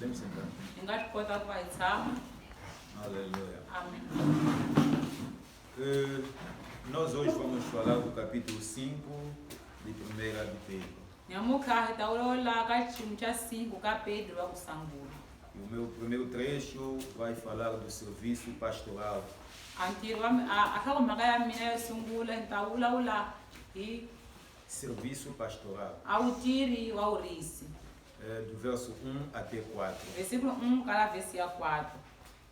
Podemos sentar. Aleluia. Amém. Nós hoje vamos falar do capítulo 5 de 1 de Pedro. E o meu primeiro trecho vai falar do serviço pastoral. Serviço pastoral. Do verso 1 até 4. Versículo 1 para versículo 4.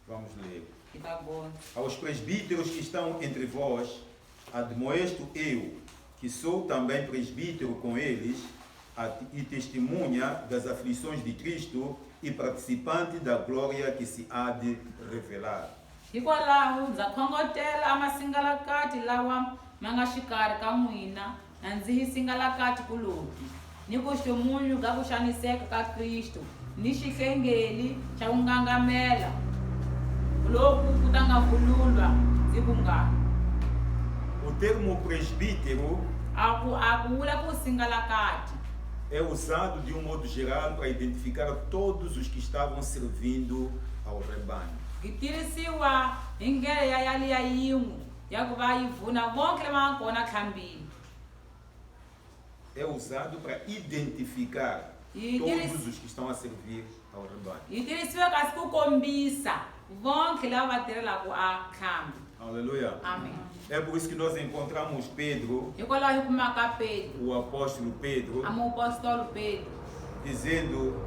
Vamos ler. Tá bom. Aos presbíteros que estão entre vós, admoesto eu, que sou também presbítero com eles, e testemunha das aflições de Cristo e participante da glória que se há de revelar. Hikwalaho ndza khongotela amasingalakati lawa manga xikari ka n'wina na ndzi hi singalakati kulobyi ni kuximunyu ka ku xaniseka ka Kristo ni xihlengeli xa ku ngangamela loku ku ta nga vululwa ndzi vungani. O termo presbítero vula ku singalakati é usado de um modo geral para identificar todos os que estavam servindo ao rebanho. Gitirisiwa hi ndlela ya yin'we ya ku va yi vuna vonke lava nga kona khambini. É usado para identificar todos os que estão a servir ao rebanho. Yitirisiwa kasi ku kombisa vonke lava va tirhelaka a khambi. Aleluia. Amém. É por isso que nós encontramos Pedro, o apóstolo Pedro, dizendo: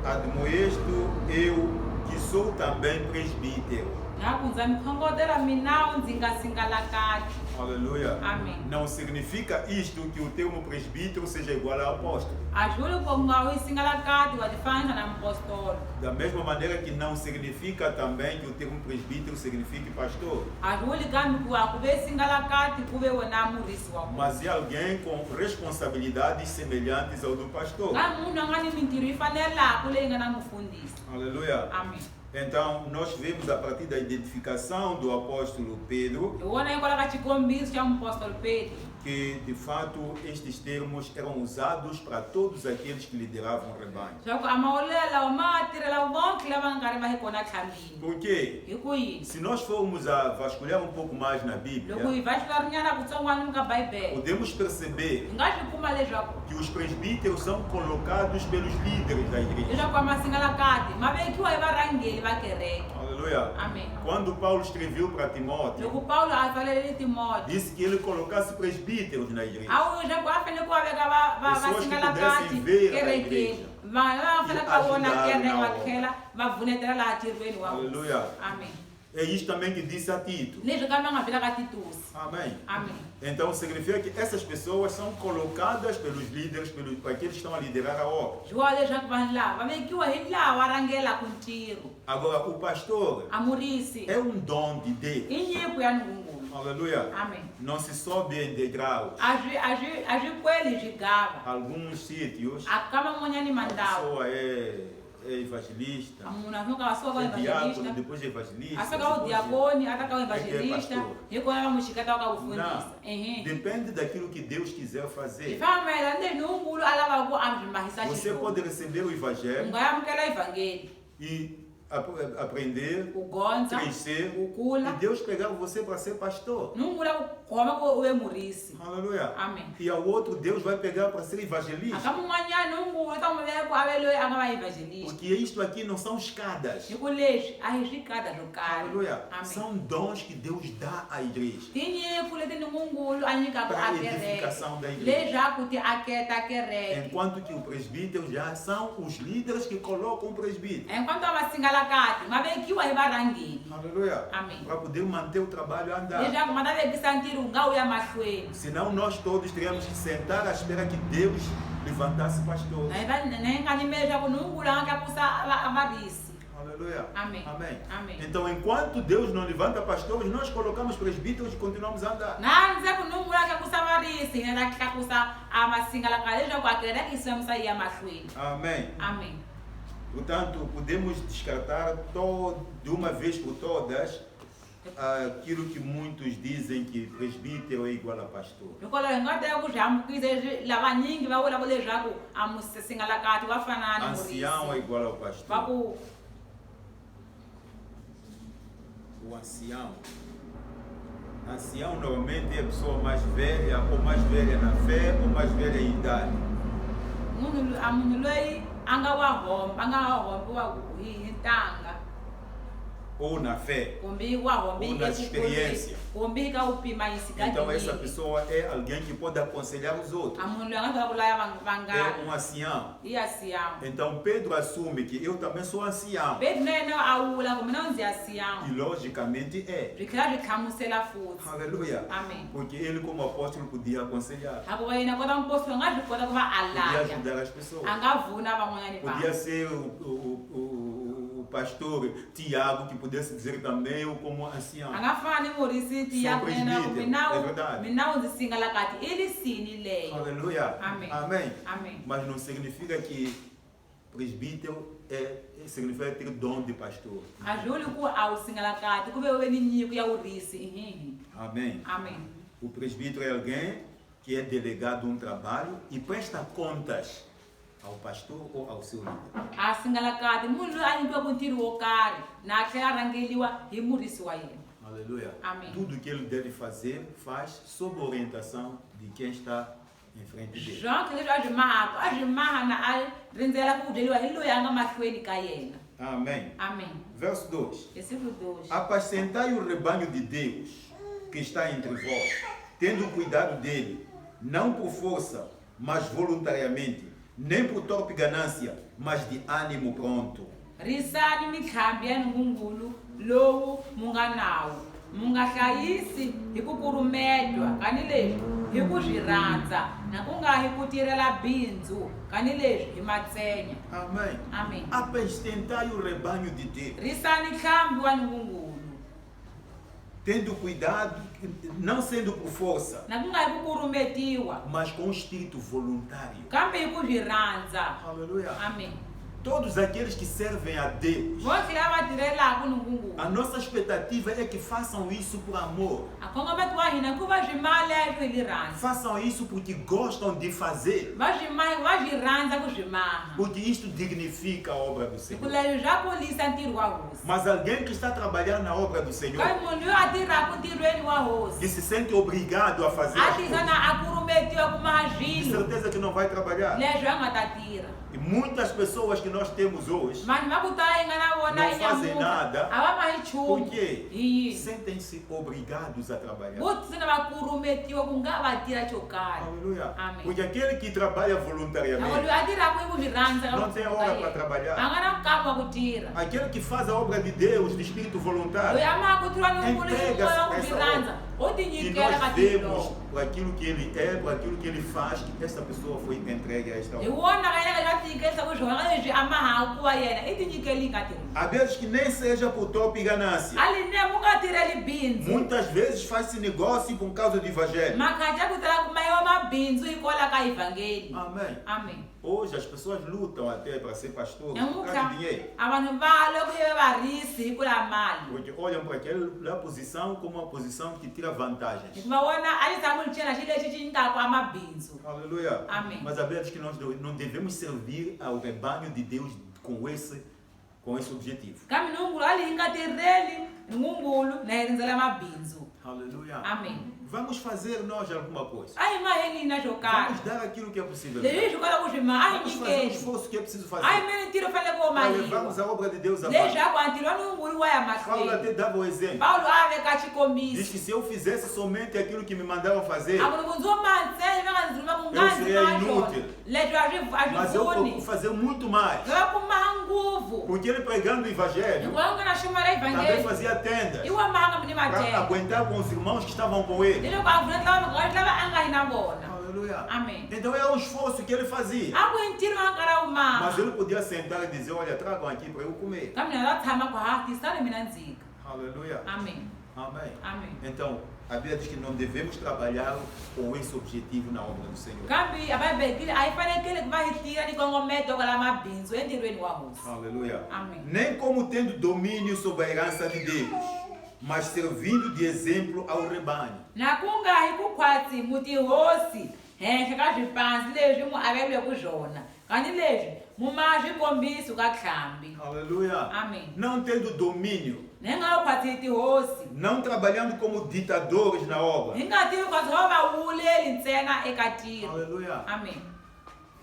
admoesto eu, que sou também presbítero. Aleluia. Amém. Não significa isto que o termo presbítero seja igual ao apóstolo. Da mesma maneira que não significa também que o termo presbítero signifique pastor. Mas é alguém com responsabilidades semelhantes ao do pastor. Aleluia. Amém. Então, nós vemos a partir da identificação do apóstolo Pedro que, de fato, estes termos eram usados para todos aqueles que lideravam o rebanho. Por quê? Se nós formos a vasculhar um pouco mais na Bíblia, podemos perceber que os presbíteros são colocados pelos líderes da igreja. Aleluia. Amém. Quando Paulo escreveu para Timóteo, disse que ele colocasse presbíteros na igreja. Pessoas que pudessem ver a igreja. Aleluia. Amém. É isso também que disse a Tito. Amém. Amém. Então significa que essas pessoas são colocadas pelos líderes, para aqueles que estão a liderar a obra. Agora, o pastor é um dom de Deus. Aleluia. Amém. Não se sobe em degraus. Alguns sítios, a pessoa é evangelista, é diácono, depois é evangelista, Não. Depende daquilo que Deus quiser fazer. Você pode receber o evangelho e aprender, crescer, e Deus pegar você para ser pastor. Aleluia. Amém. E ao outro Deus vai pegar para ser evangelista. Porque isto aqui não são escadas. Aleluia. Amém. São dons que Deus dá à igreja. Para a edificação da igreja. Enquanto que o presbítero já são os líderes que colocam o presbítero. Aleluia. Amém. Para poder manter o trabalho a andar. Senão nós todos teríamos que sentar à espera que Deus levantasse pastores. Aleluia. Amém. Amém. Amém. Então, enquanto Deus não levanta pastores, nós colocamos presbíteros e continuamos a andar. Amém. Amém. Portanto, podemos descartar de uma vez por todas aquilo que muitos dizem que presbítero é igual a pastor. Ancião é igual ao pastor. O ancião normalmente é a pessoa mais velha, ou mais velha na fé, ou mais velha em idade. Ou na fé, ou na experiência. Então essa pessoa é alguém que pode aconselhar os outros. É um ancião. Então Pedro assume que eu também sou ancião. E logicamente é. Aleluia. Amém. Porque ele como apóstolo podia aconselhar. Podia ajudar as pessoas. Podia ser o pastor Tiago, que pudesse dizer também eu como ancião. Sou presbítero, é verdade. Aleluia. Amém. Amém. Amém. Mas não significa que presbítero significa ter dom de pastor. Amém. Amém. O presbítero é alguém que é delegado um trabalho e presta contas ao pastor ou ao seu líder. Aleluia. Amém. Tudo que ele deve fazer, faz sob orientação de quem está em frente dele. Amém. Amém. Verso 2. Versículo 2. Apacentai o rebanho de Deus que está entre vós, tendo cuidado dele, não por força, mas voluntariamente, nem por torpe ganância, mas de ânimo pronto. Risani mikhambi ya Nkungulu lowu munganawu. Mungahlayisi hi ku kurumedwa kanileswi hi ku swi rhandza na ku nga hi ku tirela bindzu kanileswi hi matsenya. Amém. Amém. Apacentai o rebanho de Deus. Risani nkhambi wa Nkungulu. Tendo cuidado, não sendo por força, Na ku nga hi ku kurumetiwa mas com espírito voluntário. kambe hi ku swi rhandza. Aleluia. Amém. Todos aqueles que servem a Deus, Vosi lava tirelaka Nkungulu. a nossa expectativa é que façam isso por amor. Akhongometi wa hina ku va swi maleswi hi li rhandza. Façam isso porque gostam de fazer. Va swi rhandza ku swi maha. Porque isto dignifica a obra do Ku Senhor. leswi swa kulisa ntirho wa hosi. Mas alguém que está trabalhando na obra do Senhor, Kambe munhu loyi a tirhaka ntirhweni wa hosi. que se sente obrigado a fazer, A as coisas, tisana a kurumetiwa ku maha de swilo certeza que não vai trabalhar. leswi a nga ta tira. E muitas pessoas que nós temos hoje, Vanhu va ku tala hi nga na vona Não fazem nada. a va mahi por nchumu. quê? Hi yini? Sentem-se obrigados a trabalhar. Vo tisana va kurumetiwa ku nga va tira xo karhi. Aleluia. Amém. Porque aquele que trabalha Loko voluntariamente loyi a tirhaka hi ku swi rhandza não tem hora para trabalhar. a nga na nkarhi wa ku tirha. Aquele que faz a obra de Deus de espírito voluntário, Loyi a maha ku tirha ni nkulu hi Entrega ku swi essa rhandza o que tinyikela ka nós vemos tilo. por aquilo que ele é, por aquilo que ele faz, que essa pessoa foi entregue a esta Hi obra. wona ka yena ka tiyikelisa ku swona leswi a mahaka ku va yena i tinyikeli ka tirha. Há vezes que nem seja por torpe e ganância. Ali ne mu nga tirheli bindzu. Muitas vezes faz-se negócio por causa do evangelho. Makhaja ku tala ku mayiwa mabindzu hikwalaho ka ivhangeli. Amém. Amém. Hoje as pessoas lutam até para ser pastores por causa Namuntlha de dinheiro. a vanhu va loko hi ve varisi hi ku lava mali. Porque olham para aquela posição como uma posição que tira vantagens. Hikuva vona a xi tshama xi xi lexi xi nyikaka mabindzu. Aleluia. Amém. Mas há vezes que nós não devemos servir ao rebanho de Deus com esse objetivo. Kambe Nkungulu ali hi nga tirheli Nkungulu na hi rindzela mabindzu. Aleluia. Amém. Vamos fazer nós alguma coisa. A hi maheni na xo karhi. Vamos dar aquilo que é possível. Leswi hi swi kotaka ku swi maha a hi Vamos fazer o nyikeli. esforço que é preciso A hi fazer. meni ntirho u fanele ku wo Para mahiwa. levarmos a obra de Deus a mão. Leswaku a ntirho wa Nkungulu wa ya Paulo mahlweni. até dava o exemplo. Paulo a veka Diz xikombiso. que se eu fizesse somente aquilo que me mandavam fazer, A ku loko ndzo mantsena va nga ndzi rhuma ku nga Eu ndzi seria na inútil. xona. Leswi a swi mas eu pfuni. vou fazer muito mais. Va ku maha nguvu. Porque ele pregando o evangelho, Hikuva u nga na xuma ra também evhangeli. fazia tendas I wa mahanga ni para madyelo. aguentar com os irmãos que estavam com ele. Ni loko a vula lava a nga hi na vona. Aleluia. Amém. Então é um esforço que ele fazia. A ku hi ntirho wa nkarhi wu maha. Mas ele podia sentar e dizer, olha, tragam aqui para eu comer. Kambe ni nga ta tshama ku tisani mina ndzika. Aleluia. Amém. Amém. Amém. Então, a Bíblia diz que não devemos trabalhar com esse objetivo na obra do Senhor. Kambe a Bíblia a hi fanekele ku va hi tirha ni kongometo ka la mabindzu entirhweni wa hosi. Aleluia. Amém. Nem como tendo domínio sobre a herança de Deus. mas servindo de exemplo ao rebanho. na ku nga hi ku khwatsi mutihosi henhla ka swipansi leswi mu averiwe ku swona kani leswi mu ma swikombiso ka ntlhambi. Aleluia. Amém. Não tendo domínio, Ni nga lo khwatsi tihosi não trabalhando como ditadores na obra. hi nga tivi khwatsi va va vuleli ntsena eka tiro. Aleluia. Amém.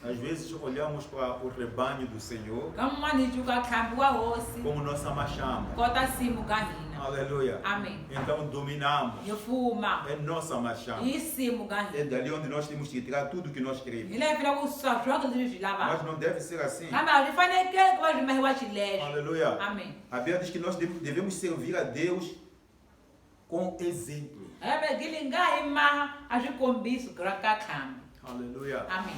Às vezes olhamos para o rebanho do Senhor Ka mun'wana hi cuka ntlhambi wa hosi como nossa machamba. kota simu ka hina. Aleluia. Amém. Então dominamos. Hi fuma É nossa machamba. hi simu ka É hina. dali onde nós temos que tirar tudo que nós Hi queremos. leyi fila ku susa swakudya leswi swi Mas lavaka não deve ser assim. kambe a swi fanekele ku va swi mahiwa xileswo. Aleluia. Amém. A Bíblia diz que nós devemos servir a Deus com exemplo. Kambe gili nga hi maha a swikombiso ka ntlhambi. Aleluia. Amém.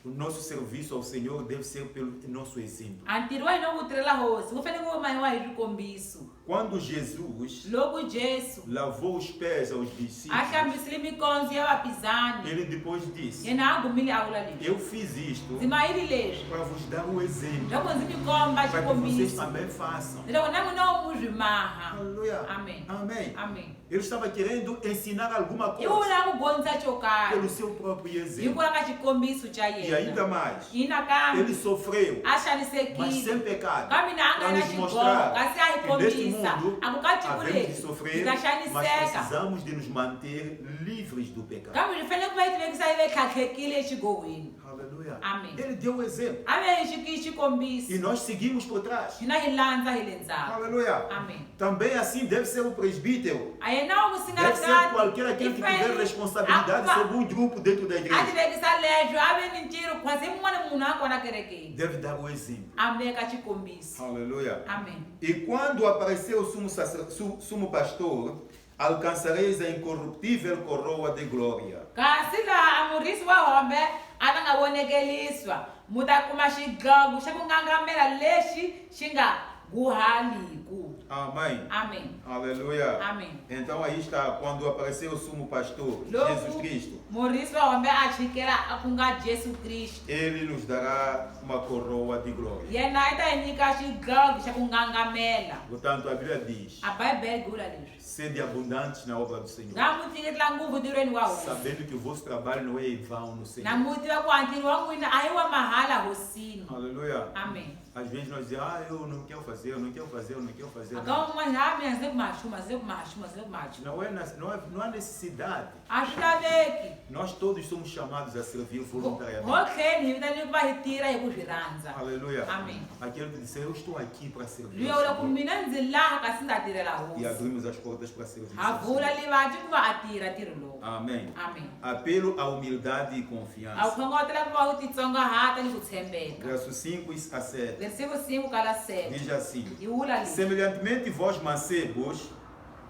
O nosso serviço ao Senhor deve ser pelo nosso exemplo. A ntirho wa hina wo tirhela hosi wu fanele ku mahiwa hi swikombiso. Quando Jesus Loko Jesu lavou os pés aos a discípulos, hlambisile mikondzo ya vapisani ele depois disse: yena a gumile a vula leswi eu fiz isto ndzi mayili leswi para vos dar o exemplo, loko ndzi mi komba para que vocês xikombiso também façam. loko na n'wina wo mu swi maha. Aleluia. Amém. Amém. Amém. Ele estava querendo ensinar alguma I coisa vula ku dyondza xo karhi pelo seu próprio exemplo. hikwalaho ka xikombiso xa E ainda yena mais, hina ele kambe sofreu, a mas sem xanisekile pecado, kambe na a para nga na nos xigongo mostrar kasi a hi que neste kombisa mundo a ku ka tiko havemos de leri hi sofrer, nga mas xaniseka precisamos de nos manter livres do pecado. kambe hi fanele ku va hi tivekisa hi ve tlhatlhekile exigowini. Aleluia. Amém. Ele deu o exemplo. a ve hi xikombiso E nós seguimos por trás. hina hi landza hi le ndzhaku. Aleluia. Amém. Também assim deve ser o presbítero. A yena wo Deve ser qualquer aquele que tiver responsabilidade sobre um grupo dentro da a igreja. tivekisa leswo a ve ni ntirho khwasi hi mun'wana munhu a kona kerekeni Deve dar o exemplo. a veka xikombiso. Aleluia. Amém. E quando apareceu o sumo pastor, alcançareis a incorruptível coroa de glória. Kasi laha a murisi wa hombe a ta nga vonekeliswa mu ta kuma xidloko xa ku ngangamela lexi xi nga guhaliku. Amém. Amém. Aleluia. Amém. Então aí está, quando apareceu o sumo pastor, Jesus Cristo, murisi wa hombe a chikela ku nga Jesu Kristo ele nos dará uma coroa de glória. yena i ta hi nyika xidloko xa ku ngangamela. Portanto, a Bíblia diz: A Bíblia vula leswi sede abundantes na obra do Senhor, nga mu tshiketela ngopfu ntirhweni wa hosi sabendo que o vosso trabalho não é em vão no na Senhor. mu tiva ku a ntirho wa n'wina a hi wa mahala hosini. Aleluia. Amém. Às vezes nós dizemos: eu não quero fazer, eu não quero fazer, eu não quero fazer. Aka un'wana ha mina ndzi le ku mahuma ndzi le ku mahuma ndzi le ku mahuma Não há necessidade. a swi laveki. Nós todos somos chamados a servir voluntariamente. Ho tlheni hi vitaniwe ku va hi tirha hi ku swi rhandza. Aleluia. Amém. Aquele que disse: eu estou aqui para servir. Luya ao vula ku Senhor. mina ndzi laha kasi ndza tirhela E hosi. abrimos as portas para servir. Ha ao vula Senhor. livati ku va a tirha ntirho lowu. Amém. Amém. Apelo à humildade e A wu confiança. khongotela ku va u titsongahata ni ku tshembeka. Versos 5 a 7. Versículo 5 kala 7 Diz assim: hi vula leswi. semelhantemente vós mancebos,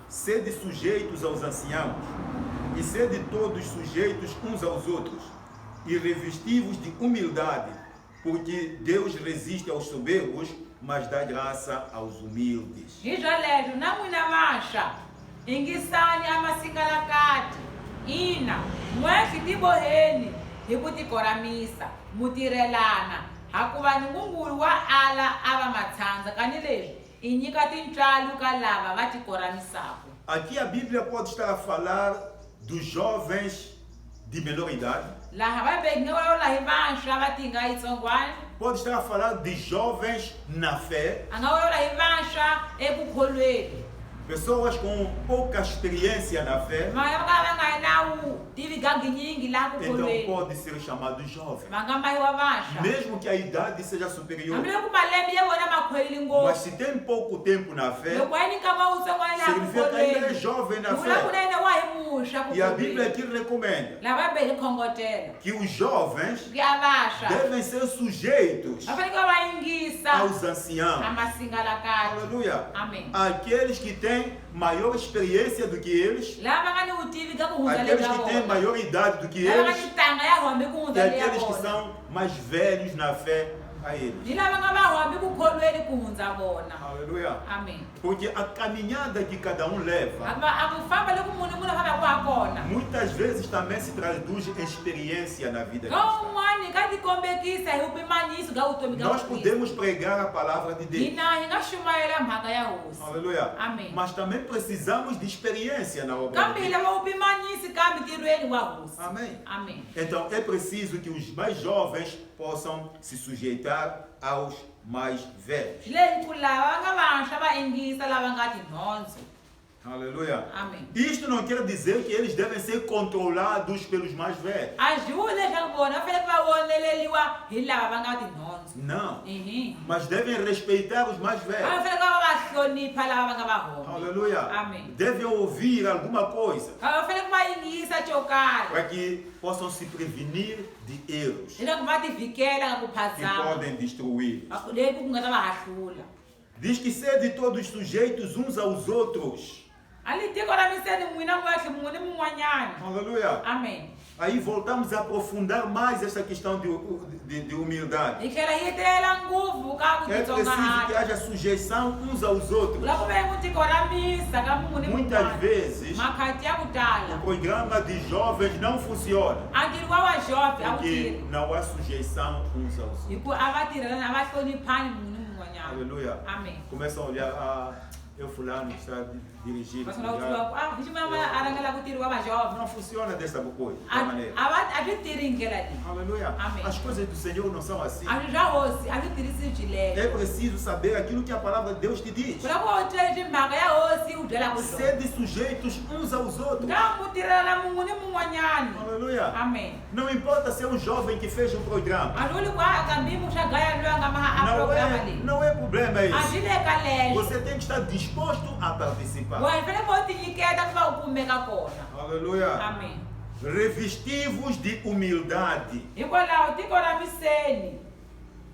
sede sujeitos aos anciãos, e sede todos sujeitos uns aos outros, e revestivos de humildade, porque Deus resiste aos soberbos, mas dá graça aos humildes. Hi swaleswo na n'wina vaxa yingisani a masingalakati ina n'wetlhi tiboheni hi ku tikoramisa mu tirhelana hakuva ningungulu wa ala a va matshandza kani leswi i nyika tintswalo ka lava va tikoramisaka. Aqui a Bíblia pode estar a falar dos jovens de menor idade, Laha va bekiwela hi vaxwa va tinga yitsongwana, pode estar a falar de jovens na fé, a nga vulavula hi vaxwa eku kholweni. pessoas com pouca experiência na fé, Mara va ka va nga ri na vutivi ganginyingi laha ku então kholweni pode ser chamado jovem. va nga mbahiwa vaxwa. Mesmo que a idade seja superior, Hambiloko malembe ya vona ma khweleli mas ngopfu, se tem pouco tempo na fé, loko a yi ni nkama wutsongwana laha ku significa que ainda é kholweni jovem na vula ku fé. na yena wa hi muxa ku E a Bíblia kholweni. aqui recomenda Lava be hi khongotela que os jovens ku ya vaxwa devem ser sujeitos va fanekele va yingisa aos anciãos. a masingalakati. Aleluia. Amém. Aqueles que têm maior experiência do que eles, Lava va nga ni vutivi ka ku hundza aqueles lebya que têm vona, maior idade do que lava va nga eles, ni ntanga ya hombe ku e hundza leya aqueles que vona, são mais velhos na fé a eles. ni lava nga va hombi ku kholweni ku hundza vona. Aleluia. Amen. Porque a caminhada que cada um leva, Akufamba loko munhu famba ku hakona. muitas vezes também se traduz em experiência na vida Ka cristã. un'wani ka tikombekisa hi vupimaniso ka vutomi ka Nós Kristo. podemos pregar a palavra de Deus. Hina hi nga xumayela mhaka ya hosi. Aleluia. Amém. Mas também precisamos de experiência na obra de Kambe hi Deus. lava vupimanisi ka mitirhweni wa hosi. Amém. Amen. Então é preciso que os mais jovens possam se sujeitar aos mais velhos. Leyi ku lava nga vantshwa va endlisa lava nga tinhondzo. Aleluia. Amém. Isto não quer dizer que eles devem ser controlados pelos mais velhos. A swi vuli leswaku vona va fanele va voneleliwa hi lava va nga tinhondzo. Não. Ihi. Mas devem respeitar os mais Va velhos. fanele va va hlonipha lava va nga va hombi. Aleluia. Amém. Devem ouvir alguma coisa Va fanele va yingisa xo karhi. para que possam se prevenir de erros Leswaku va tivhikela ka ku que phazama. podem destruir. Leyi ku nga ta va hahlula. Diz que sede todos sujeitos uns aos outros. Ali tiko ra miseni n'wina n'wetlhe mun'we ni mun'wanyana. Aleluia. Amen. Aí voltamos a aprofundar mais essa questão de humildade. Hi tlhela hi hetelela ngopfu ka ku É preciso que titsongahata. haja sujeição uns aos outros. La ku ve ku tiko ra misa ka mun'we ni Muitas mun'wana. vezes, Makhati ya ku o tala. programa de jovens não funciona A ntirho wa vaxofe a wu porque tirhi. não há sujeição uns aos outros. Hikuva a va tirhelani a va hloniphani munhu ni mun'wanyana. Aleluia. Amen. Começam a olhar, eu fulano está dirigindo. Va sungula ku tiva ku hi ximama a rangela ku tirhiwa vaxofe. Não funciona dessa coisa, A dessa maneira. swi tirhi hi ndlela leyi. Aleluia. Amém. As coisas do Senhor não são assim. A swi swa hosi a swi tirhisi byi É leyo. preciso saber aquilo que a palavra de Deus te diz. Ku lava ku u twele timhaka ya hosi u byela ku swona. Sede sujeitos uns aos outros. Nga mu tirhela mun'we ni mun'wanyana. Aleluia. Amen. Não importa se é um jovem que fez um programa. A swi vuli ku a kambe muxa gaya loyi a nga maha a programa leyi. Não é problema A isso. swi le ka leswo. Você tem que estar disposto a participar. Wena fanele vo tinyiketa ku va u kumeka kona. Aleluia. Amen. Revestivos de humildade. Hikwalaho tiko ra miseni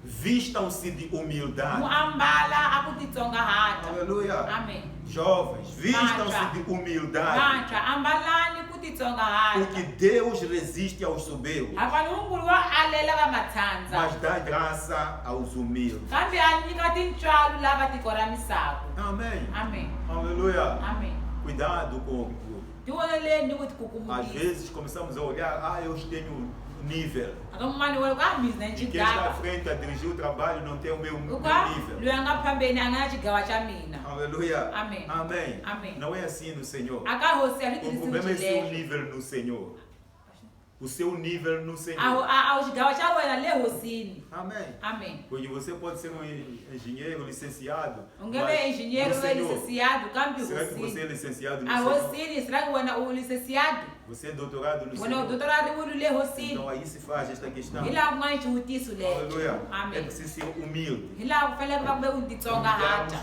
Vistam-se de mu humildade. ambala a ku titsongahata. Aleluia. Amen. Jovens, vistam-se Vantshwa. de humildade. Vantshwa ambalani ku titsongahata. Porque Deus resiste aos soberbos, Hikuva Nungulu wa alela va matshandza. mas dá graça aos humildes. Kambe a nyika tintswalo lava tiko ra misava. Amém. Amen. Aleluia. Amen. Cuidado com o. Tiwoneleni ku Às tikukumukisa. vezes começamos a olhar, eu tenho nível. Akamumani wena ka mbizi na E quem está à nxigava. frente a dirigir o trabalho não tem o meu Uka nível. loyi a nga phambeni a nga na xigawa xa mina. Aleluia. Amém. Amém. Amém. Não é assim no Senhor. Aka hosi a swi O tirhisiwi problema é seu xileswo. nível no Senhor. O seu nível no Senhor. A xigawa xa wena le hosini. Amém. Amen. Porque você pode ser um engenheiro licenciado. U nge ve engineer no u ve Senhor. licenciado kambe Será que você é hosini. licenciado no A Senhor? hosini será que wena u licenciado? Você é doutorado no Wena u Senhor? doutorado le hosini. Então aí se faz esta questão. Hi laha ku nga ni xivutiso Aleluia. lexo. É Amen. preciso ser humilde. Hi laha ku fanele ku va ku ve u titsongahata.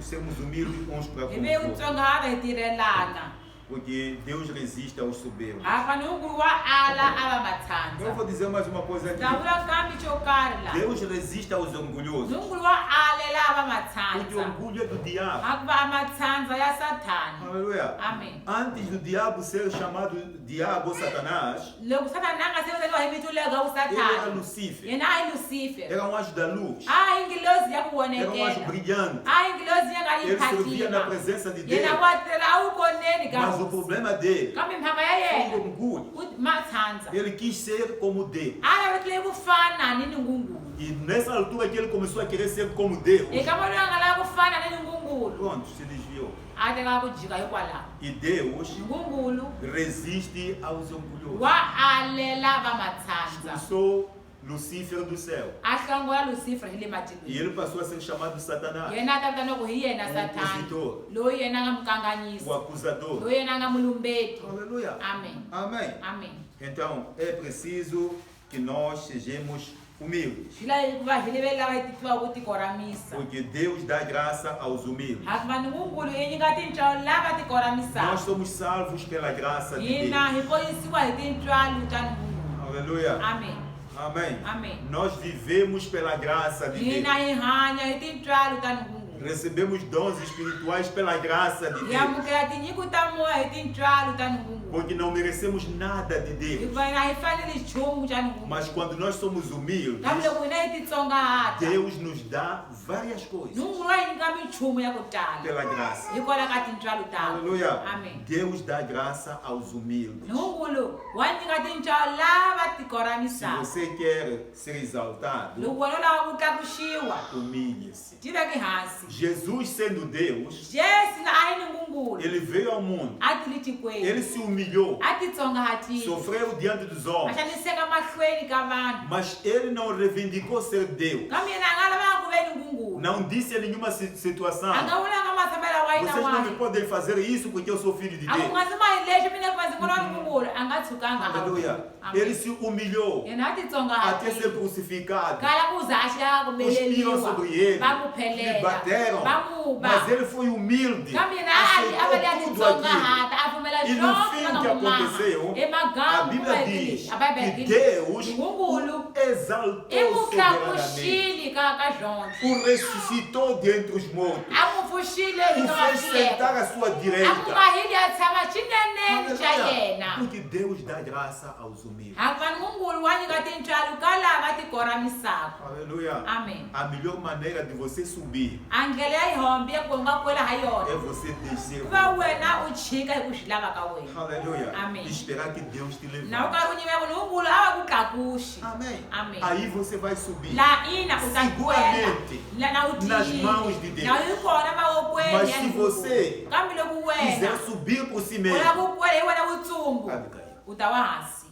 Sermos humildes uns para com Hi ve u os outros. tsongahata hi tirhelana. Porque Deus resiste aos soberbos. Hikuva Nungulu wa ala a va Eu matshandza. vou dizer mais uma coisa Ta aqui. vula kambe xo karhi laha. Deus resiste aos orgulhosos. Nungulu wa alela a va Porque o matshandza. orgulho é do diabo. Hikuva a matshandza ya sathana. Aleluia. Amen. Antes do diabo ser chamado diabo ou Satanás, Loko sathana a nga se vitaniwa hi vito leri u ele era sathana. Lúcifer. Yena a hi Lucifer. Era um anjo da luz. A hi ngilozi ya ku Era um anjo vonekela. brilhante. A hi ngilozi ya nga Ele servia na yi presença de Deus. Yena wa tirhela a wu koneni ka Mas o hosi. problema dele Kambe mhaka ya foi o yena orgulho. matshandza. Ele quis ser como Deus. A lavekile ku fana ni Nungungulu. E nessa altura que ele começou a querer ser como Deus, Eka munhu a nga lava ku fana ni Nungungulu. pronto, se desviou. A teka ku jika hikwalaho. E Deus Nungungulu resiste aos orgulhosos. wa alela va matshandza. Expulsou Lúcifer do céu. A hlongola Lucifer hi le E matilweni. ele passou a ser chamado Satanás, Yena a ta vitaniwa ku hi yena o sathana. opositor, Loyi yena a nga o mukanganyisi. acusador. Loyi yena a nga mulumbeti. Aleluia. Amém. Amém. Amém. Então, é preciso que nós sejamos humildes, Swi lavi ku va hi leve lava hi titiwaka ku tiko ra misa. porque Deus dá graça aos humildes. Hikuva Nungungulu i nyika tintswalo lava tiko ra Nós misava. somos salvos pela graça de Deus. Hina hi ponisiwa hi tintswalo ta Nungungulu. Aleluia. Amém. Amém. Amém. Nós vivemos pela graça de Hina Deus. hi hanya hi tintswalo ta Nungungulu. Recebemos dons espirituais pela graça de Deus. Yamukela tinyiku tamoya hi tintswalo ta Nungungulu. Porque não merecemos nada de Deus. Hikuva a hi fanele nchumu xa Nungungulu. Mas quando nós somos humildes, Kambe loko hina hi titsongahata, Deus nos dá várias coisas Nungungulu wa hi nyika minchumu ya ku tala pela graça. hikwalaho ka tintswalo takwe. Aleluia. Amen. Deus dá graça aos humildes. Nungungulu wa nyika tintswalo lava tikoramisaka. Se você quer ser exaltado, Loko wena u lava ku tlakuxiwa, humilhe-se. tiveki hansi. Jesus, sendo Deus, Jesu na a hi Nungungulu ele veio ao mundo. a ti le tikweni, Ele se humilhou, a titsongahatile, sofreu diante dos a homens. xaniseka mahlweni ka vanhu. Mas ele não reivindicou ser Deus. Kambe yena a nga lavanga ku ve Nungungulu. Não disse em nenhuma situação: A nga vulanga matshamela wa yina vocês não me wahi. podem fazer isso porque eu sou filho de A ku Deus. nga si mahi leswi mina ku mazingolo wa Nungungulu a nga tshukanga a Aleluia. Amen. Ele se humilhou Yena a até ser titsongahatile. crucificado. Kala ku za a xilaka ku Cuspiram beleliwa, sobre ele, va mu lhe phelela, bateram, va mu ba. mas ele foi humilde, Kambe yena a vele a aceitou tudo aquilo. titsongahata, a pfumela E no swonke fim va nga que mu maha. aconteceu, a Emagama Bíblia diz a Bíblia que diz, Deus Nungungulu o exaltou i mu soberanamente, tlakuxile ka zonke, o ressuscitou dentre os mortos, a mu pfuxile hi o ka fez sentar vafileko, à sua a mu direita. mahili a tshama xineneni xa Aleluia. yena. Porque Deus dá graça aos humildes. Hikuva Nungungulu wa nyika tintswalo ka lava tikoramisaka. Aleluia. Amen. A melhor maneira de você subir A ndlela ya ihombi ya ku u nga kwela ha é yona, você descer. ku va wena u chika hi ku swi lava ka wena. Aleluia. Amém. E esperar que Deus te Na u levante. karhi u nyimela ku Nungungulu a va ku tlakuxi. Amém. Amém. Aí você vai subir. Laha ina u ta kwela, Seguramente, na u nas tiyile, mãos de Deus. na yi kona mavokweni Mas ya se Nungungulu. você Kambe loko quiser wena subir por si u mesmo, lava ku kwela hi wena vutsumbu, há de cair. u ta wa hansi.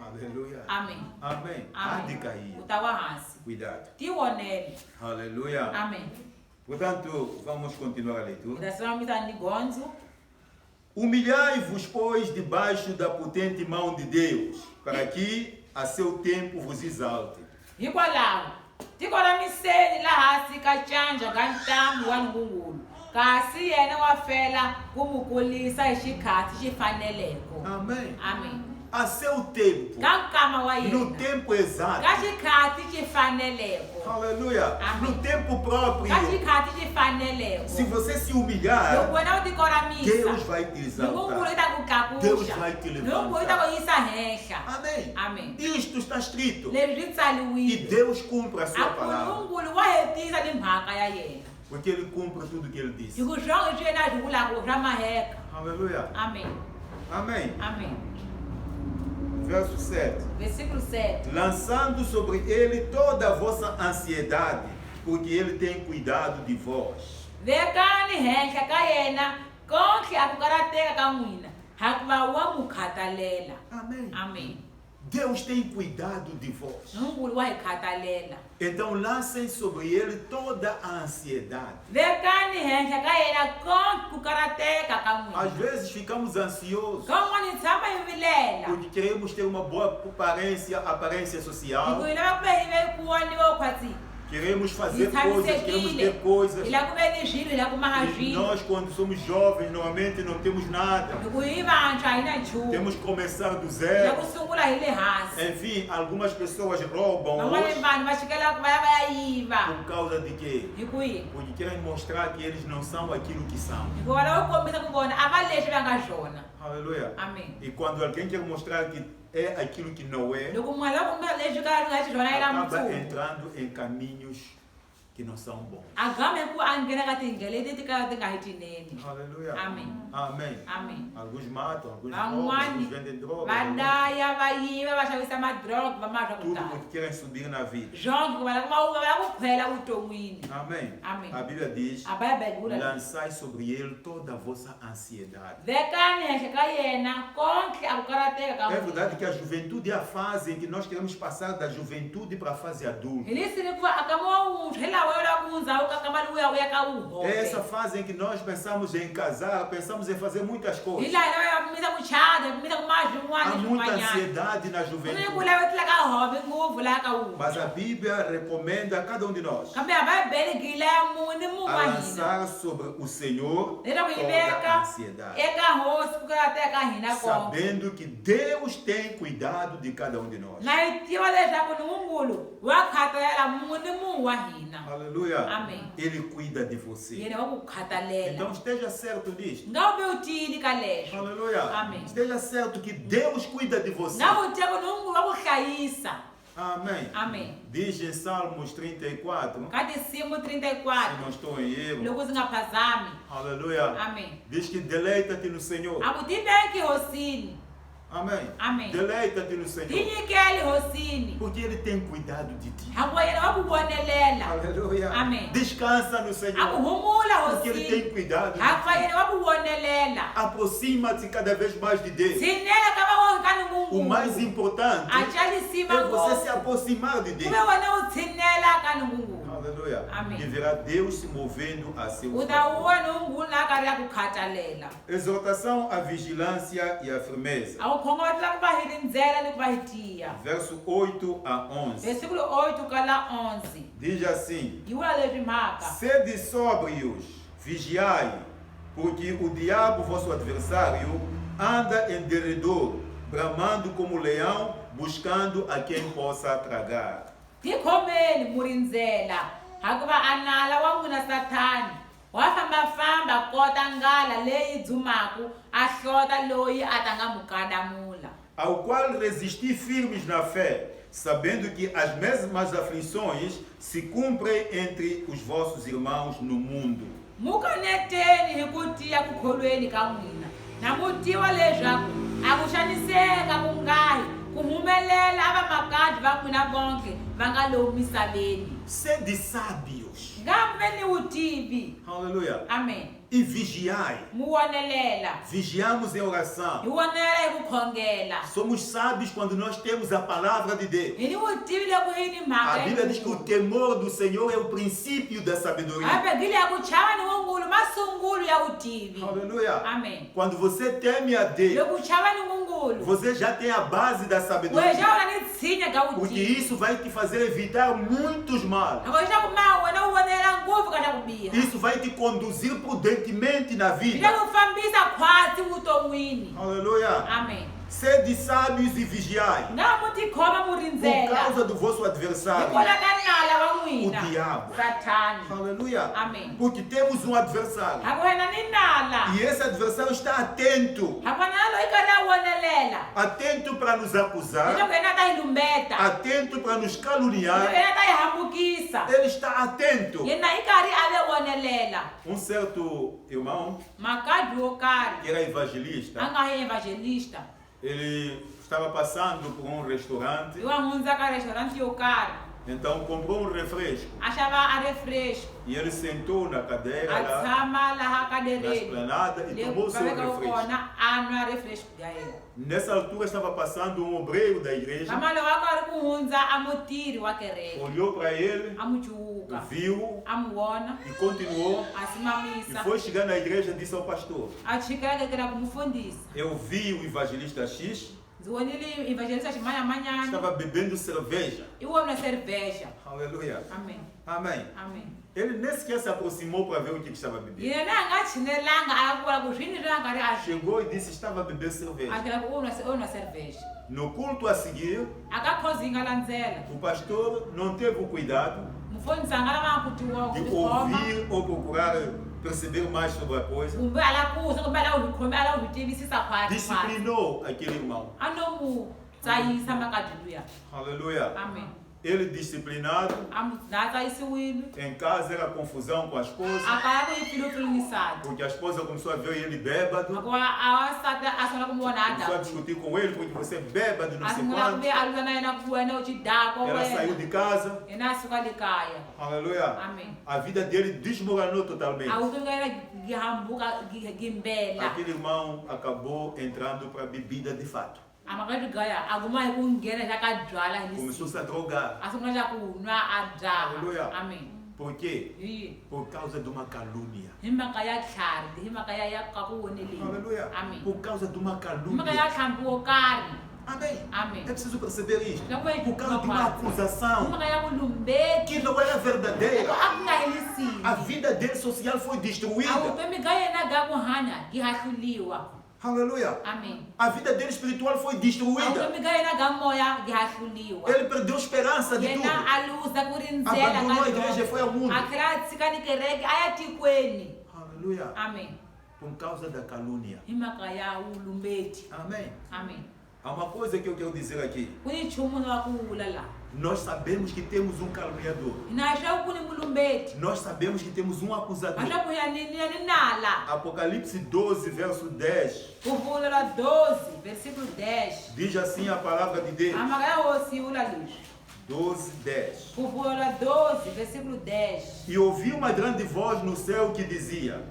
Aleluia. Amém. Amém. Há de Amém. cair. U ta wa hansi. Cuidado. Ti vonele. Aleluia. Amém. Portanto, vamos continuar a leitura. Hi ta silamisa ni gondzo. Humilhai-vos, pois, debaixo da potente mão de Deus, para que a seu tempo vos exalte. Hikwalaho tikoramiseni laha hansi ka canja ka ntambu wa Nungungulu, kasi yena wa fela ku mu kulisa hi xikhathi xi faneleko. Amém. Amen. A seu tempo. Ka nkama wa No yena, tempo exato. ka xikhathi xi faneleko, Aleluia. Amém. No tempo próprio. ka xikhathi xi faneleko. Se você se humilhar, Loko wena u tikoramisa, Deus vai te Nungungulu exaltar. yi ta ku Deus tlakuxa, vai te levantar. Nungungulu yi ta ku yisa henhla. Amém. Amen. Isto está escrito. Leswi swi E tsaliwile, Deus cumpre a sua a ku palavra. Nungungulu wa hetisa ni mhaka ya yena, Porque Ele cumpre tudo que Ele disse. hi ku swonke swi yena swi vulaka swa maheka. Aleluia. Amém. Amém. Amém. Verso 7. Versículo 7. Lançando sobre Ele toda a vossa ansiedade, porque Ele tem cuidado de vós. Vekani henhla ka yena konke a ku karateka ka n'wina, hikuva wa mu khatalela. Amém. Amém. Deus tem cuidado de vós. Nungungulu wa hi khatalela. Então lancem sobre Ele toda a ansiedade. Vekani henhla ka yena konke ku karateka ka Às n'wina. vezes ficamos ansiosos Kan'wani hi tshama hi vilela, porque queremos ter uma boa aparência hi social. ku hi lava ku ve hi ve ku voniwa u khwatsi. Queremos Hi fazer coisas, queremos ter tshamisekile, coisas. hi lava ku ve ni swilo, hi lava ku maha E swilo. nós, quando somos jovens, normalmente não temos nada. Hi ku hi vantshwa hi na nchumu, Temos que começar do hi zero. lava ku sungula hi le hansi. Enfim, algumas pessoas roubam Van'wani hoje vanhu va xikela ku va ya va ya yiva. por causa de quê? Hi ku yini? Porque querem mostrar que eles não são aquilo que são. Hikuva lava ku kombisa ku vona a va leswi va nga swona. Aleluia. Amém. E quando alguém quer mostrar que é aquilo que não é, Loko munhu a lava ku kombisa leswi ka nga xiswona yena acaba mutsumu, entrando em caminhos que não são bons. a gama hi ku a nghena ka tindlela leti ti kalaka ti nga hi tinene. Aleluia. Amém. Amém. Amém. Alguns matam, alguns roubam, Van'wani alguns vendem droga. va dlaya, va yiva, va xavisa madroga, va ma swa ku Tudo tala. porque querem subir na vida. Zonke va lava ku khwela vuton'wini. Amém. Amém. A Bíblia diz: A Bíblia vula lançai sobre ele toda a vossa ansiedade. vekani henhla ka yena konke a ku karateka ka É n'wina. verdade que a juventude é a fase em que nós queremos passar da juventude para a fase adulta. Hi leswi ku va a kama wa wuntshwa hi laha wa lava ku hundza u ka kama luya u ya ka É essa wuhobe. fase em que nós pensamos em casar, pensamos em fazer muitas Hi coisas. laha hi lava Há muita ansiedade na juventude. Mas a Bíblia recomenda a cada um de nós a lançar sobre o Senhor toda a ansiedade, sabendo que Deus tem cuidado de cada um de nós. Aleluia. Amém. Ele cuida de você. Então esteja certo disto. Aleluia. Amém. Esteja certo que Deus cuida de você. Amém. Amém. Diz em Salmos 34, se não 34 estou em erro. Aleluia. Amém. Diz que deleita-te no Senhor. Amém. Amém. Deleita-te no Senhor. Porque Ele tem cuidado de ti. Aleluia. Amém. Descansa no Senhor. Porque Ele tem cuidado de ti. Aproxima-te cada vez mais de Deus. O mais importante é você se aproximar de Deus. Aleluia. Amém. E verá Deus se movendo a seu favor. Exortação à vigilância e à firmeza. Verso 8 a 11. Versículo 8 kala 11. Diz assim: Yula levi maka. Sede sóbrios, vigiai, porque o diabo, vosso adversário, anda em derredor, bramando como leão, buscando a quem possa tragar. Tikhomeni murinzela. Hakuba anala wanguna Sathani. Wafamba kota ngala leyi dzumaku ahlota loyi atangamukadamula. Ao qual resisti firmes na fé, sabendo que as mesmas aflições se cumprem entre os vossos irmãos no mundo. Mukaneteni hikutiya kukholweni ka n'wina. Namutiwa leswaku akuxaniseka ku ngahi ku humelela avamakati va n'wina vonke va nga lowu misaveni. Sede sábios. Ngambeni utivi. Aleluia. Amém. E vigiai. Muonelela. Vigiamos em oração. Muonela ikukhongela. Somos sábios quando nós temos a palavra de Deus. Ini utivi lekuhini mhaka. A Bíblia diz que o temor do Senhor é o princípio da sabedoria. Abegile yakuchava ni ngungulu masungulu ya utivi. Aleluia. Amém. Quando você teme a Deus, Lokuchava ni ngungulu. você já tem a base da sabedoria. Wejaula ni tsinya ka Porque utivi. isso vai te fazer evitar muitos males. Akoxa kuma wena uonela nguvu kana kubiha. Isso vai te conduzir prudentemente na vida. Ndakufambisa khwati vuton'wini. Aleluia. Amém. Sede sábios e vigiai. Ngamutikhoma Por murinzela. causa do vosso adversário, Hikola ka nala wa n'wina. o diabo. Sathani. Aleluia. Amém. Porque temos um adversário. Hakuhena ni nala. E esse adversário está atento. Hakuhena loyi kara wonelela. Atento para nos acusar. Loko yena ta hi lumbeta. Atento para nos Loko caluniar. yena ta hi hambukisa. Ele está atento. Yena i karhi a le wonelela. Um certo irmão, Makadzi wo karhi que era evangelista, a nga hi evangelista. ele estava passando por um restaurante, I wa hundza ka restaurant yo karhi. então comprou um refresco. A xava a refresco. E ele sentou na cadeira A lá, tshama laha na kadereni. esplanada, e tomou seu refresco. kona a nwa refresco ya yena. Nessa altura estava passando um obreiro da igreja, Kama loko a karhi ku hundza a mutiri wa kereke. olhou para ele, A mu cuvuka. viu A mu vona. e continuou. A E simamisa. foi chegar na igreja e disse ao pastor: A chikela kekela ku mufundhisi. Eu vi o evangelista X, Ndzi vonile evangelista ximanyamanyana. estava bebendo cerveja. I wona cerveja. Aleluia. Amém. Amém. Amém. Ele nem sequer se aproximou para ver o que estava bebendo. Yena a nga chinelanga a vula ku swini swi nga ri a swi. Chegou e disse: Estava a beber cerveja. A kela ku u nwa cerveja. No culto a seguir, A ka khozi yi nga landzela. o pastor não teve o cuidado Mufundhisi a nga lavanga ku de tikhoma. ouvir ou procurar perceber mais sobre a coisa. Kumbe a la kusa kumbe a la ku khome a la ku tivisisa khwati. Disciplinou aquele irmão. A no mu tsayisa makadzi luya. Aleluia. Amém. Ele disciplinado, A mu na tsayisiwile. em casa era confusão com a esposa, A kaya ku yi pfilumpfilunisana. porque a esposa começou a ver ele bêbado, Hikuva a wasati a sungula ku mu vona a começou a daku. discutir com ele, porque você é bêbado, não A sei sungula ku quanto. ve a lula na yena ku wena u xidako Ela saiu wena. de casa, Yena a suka le kaya. aleluia. Amém. A vida dele desmoronou totalmente. A vutomi ka yena gi hambuka gimbela. Aquele irmão acabou entrando para a bebida de fato. A mhaka gaya a kuma hi ku nghena xa ka byala hi Começou lisi. a se drogar. A sungula xa ku nwa a dzaha. Hallelujah. Amém. Por quê? Hi Por causa de uma calúnia. mhaka ya tlhari hi mhaka ya ka ku voneleni. Aleluia. Amen. Por causa de uma Hi mhaka calúnia. ya tlhambi wo karhi. Amém. Amém. É preciso perceber isto. Depois Por causa de uma hi acusação mhaka ya vulumbeti. que não era verdadeira. A ku nga helisini. A vida dele social foi A destruída. vutomi ka yena ga ku hanya hi hahluliwa. Aleluia. Amen. A vida dele espiritual foi A destruída. vutomi ka yena ga moya hi hahluliwa. Ele perdeu esperança de tudo. Yena a luza ku rindzela Abandonou a ka igreja e foi ao mundo. a tlhela a tshika ni kereke a ya tikweni. Aleluia. Amen. Por causa da calúnia. Hi mhaka ya vulumbeti. Amém. Amen. Há uma coisa que eu quero dizer aqui. Ku ni nchumu wa ku vula laha. Nós sabemos que temos um caluniador. Na leswaku ku ni mulumbeti. Nós sabemos que temos um acusador. Leswaku ya ni nala. Apocalipse 12, verso 10. Ku vula ra 12 versículo 10. Diz assim a palavra de A Deus. mhaka ya hosi yi vula leswi. 12, 10. Ku vula ra 12 versículo 10. E ouvi uma grande voz no céu que dizia: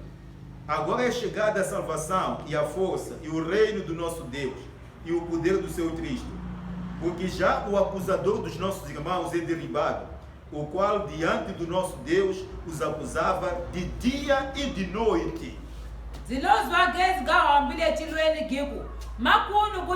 agora é chegada a salvação e a força e o reino do nosso Deus e o poder do seu Cristo, porque já o acusador dos nossos irmãos é derribado, o qual diante do nosso Deus os acusava de dia e de noite. Zilozwa gezi ga hambile etilweni giku. Makunu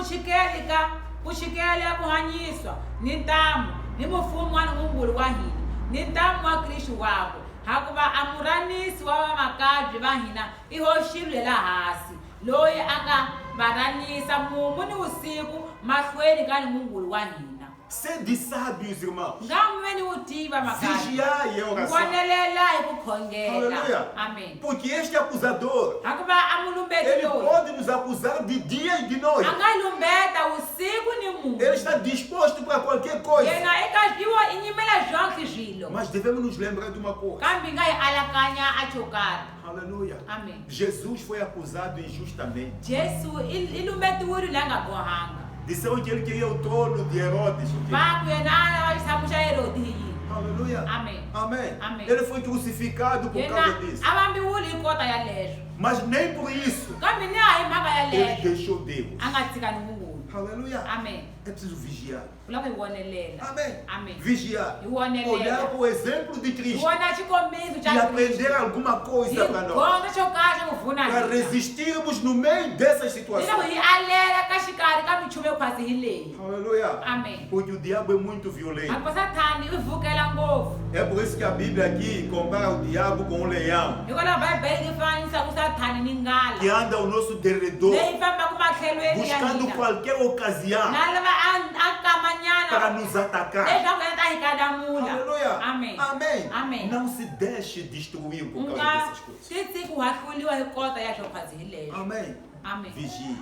kushikela kuhanyiswa. Ni ntamu. Ni mufumu wa Nungulu wa hina. Ni ntamu wa Kristu wako. Hakuva amuranisi wa makadri va hina. Ihoshilwe la hasi. Loyi anga varanisa mumu ni usiku. Mahlweni ka Nungulu wa hina. Sede sábios, irmãos. Ngamweni utiva makadri. Vigiai a oração. Kuonelela hi kukhongela. Aleluia. Amen. Porque este acusador, Hakuva amulumbeti ele loyi. pode nos acusar de dia e de noite. Angalumbeta usiku ni mumu. Ele está disposto para qualquer coisa. Yena eka jiwa inyimela zonke zwilo. Mas devemos nos lembrar de uma coisa. Kambi nga hi alakanya a chokari. Aleluia. Amen. Jesus foi acusado injustamente. Jesu ilumbetiwile la nga bohanga. Disseram que ele queria o trono de Herodes. Va ku yena wa xisamu xa Herodi hi yini. Aleluia. Amém. Amém. Amém. Ele foi crucificado por Yena causa disso. avambiwile hi kota ya leswo. Mas nem por isso Kambi ni a hi mhaka ya ele leswo. deixou Deus. A nga tshika ni Nungulu. Aleluia. Amen. É preciso vigiar. Ku lava hi vonelela. Amém. Amém. Vigiar. Hi vonelela. Olhar o exemplo de Hi Cristo. vona xikombiso E xa aprender Kristu. alguma coisa para Hi nós. gondza xo kahle ku pfuna Para hina. resistirmos no meio dessas Leswaku situações. hi alela ka xikarhi ka minchumu yo khwasi hi leyi. Aleluia. Amém. Porque o diabo é muito violento. Hikuva Sathani u vukela ngopfu. É por isso que a Bíblia aqui compara o diabo com um leão Hikwalaho Bibele yi fanisa ku Sathani ni nghala. que anda ao nosso derredor, Leyi fambaka matlhelweni ya buscando hina. qualquer ocasião Na lava a para kamanyana nos atacar. leswaku yena ta hi kadamula. Aleluia. Amém. Amém. Amém. Não se deixe destruir por U causa nga dessas coisas. titsi ku hahluliwa hi kota ya swo khwasi hi leswo. Amém. Amém. Vigie.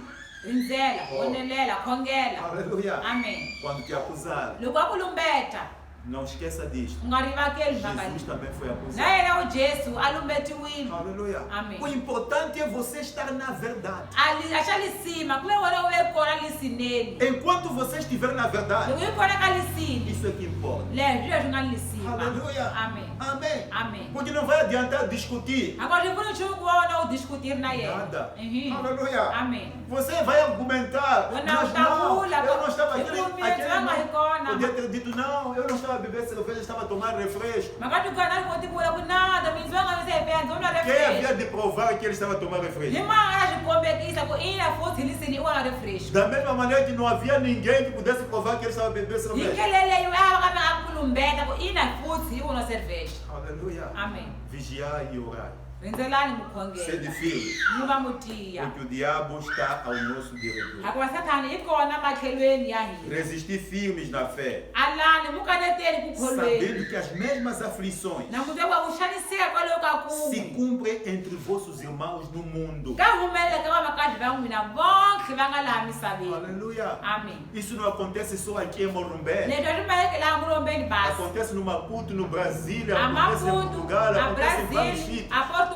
Rindzela, Oh. vonelela, khongela. Aleluia. Amém. Quando te acusar, Loko a ku lumbeta, não esqueça disto. u nga rivakeli mhaka Jesus leyi. também foi Na acusado. yena u Jesu a lumbetiwile. Aleluia. Amém. O importante é você estar na verdade. A xa lisima ku ve wena u ve kona lisineni. Enquanto você estiver na verdade, Loko yi kona ka lisini, isso é que importa. leswi leswi nga lisima. Aleluia. Amém. Amém. Amém. Porque não vai adiantar discutir. Agora eu vou nchumu ku va wena u discutir na yena. Nada. Mhm. Aleluia. Amém. Você vai argumentar. Quando Mas eu não, tava eu não estava eu aquele comia, eu estava recona. podia ter dito, não, eu não estava bebendo cerveja, eu estava tomando refresco. Makati ukana ku tivula ku nada minzi va nga mi se penza u nwa Quem havia refresh. de provar que ele estava tomando Hi refresco? manga a swi kombekisa ku ina futhi lisini u nga refresh. Da mesma maneira que não havia ninguém que pudesse provar que ele estava bebendo Hi cerveja. ndlela leyi a va ka mi nga ku lumbeta ku ina futhi u nwa cerveja. Aleluia. Amém. Vigiar e orar. Rindzelani Ser mukhongela. de filho. Mi va mutiya. Porque o diabo está ao nosso derredor. Hikuva Sathani i kona matlhelweni ya hina. Resistir firmes na fé. Alani mukaneteli ku kholweni. Sabendo que as mesmas aflições Na muti wa ku xaniseka kwaloku ka se kumu. cumprem entre vossos irmãos no mundo. Ka humelela ka vamakadzi va n'wina vonke va nga laha misaveni. Aleluia. Amém. Isso não acontece só aqui em Morumbé. Leswi a swi maleki laha mulombeni basi. Acontece no Maputo, no Brasília, A acontece em Maputo, Portugal, a acontece em vários Brasil, sítios. a Portugal,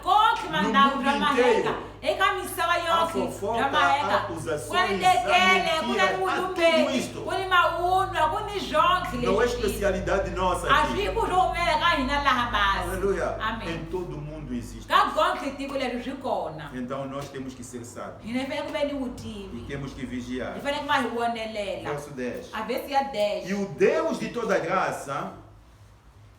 konke mandawu mundo bya maheka. inteiro. Eka misava yonke fofoca, bya maheka. acusações, Ku na ndekele, a ku na mentira, tudo vulumbeti, isto. ku ni mawunwa, ku ni zonke Não é leswi. especialidade nossa A aqui. swi ku swo humela ka hina laha basi. Aleluia. Amém. Em todo o mundo existe. Ka konke tiko leri swi kona. Então nós temos que ser sábios. Hina hi fanele ku ve ni E vutivi. temos que vigiar. Hi fanele ku va hi vonelela. Verso 10. A vesi ya E 10. o Deus de toda graça,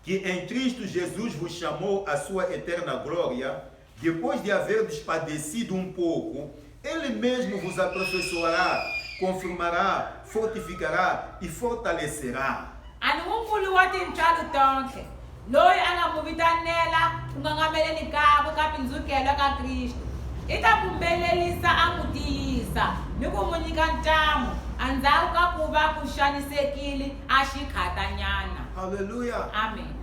que em Cristo Jesus vos chamou à sua eterna glória, depois de haverdes padecido um pouco, Ele mesmo vos aperfeiçoará, confirmará, fortificará e fortalecerá. Anunkulu wa tintswalo tonke loyi a nga mu vitanela ku ngangameleni kakwe ka pindzukelo ka Kristo i ta pfumelelisa a n'wi tiyisa ni ku n'wi nyika ntamu endzhaku ka ku va ku xanisekile a xikhatanyana. Aleluia. Amen.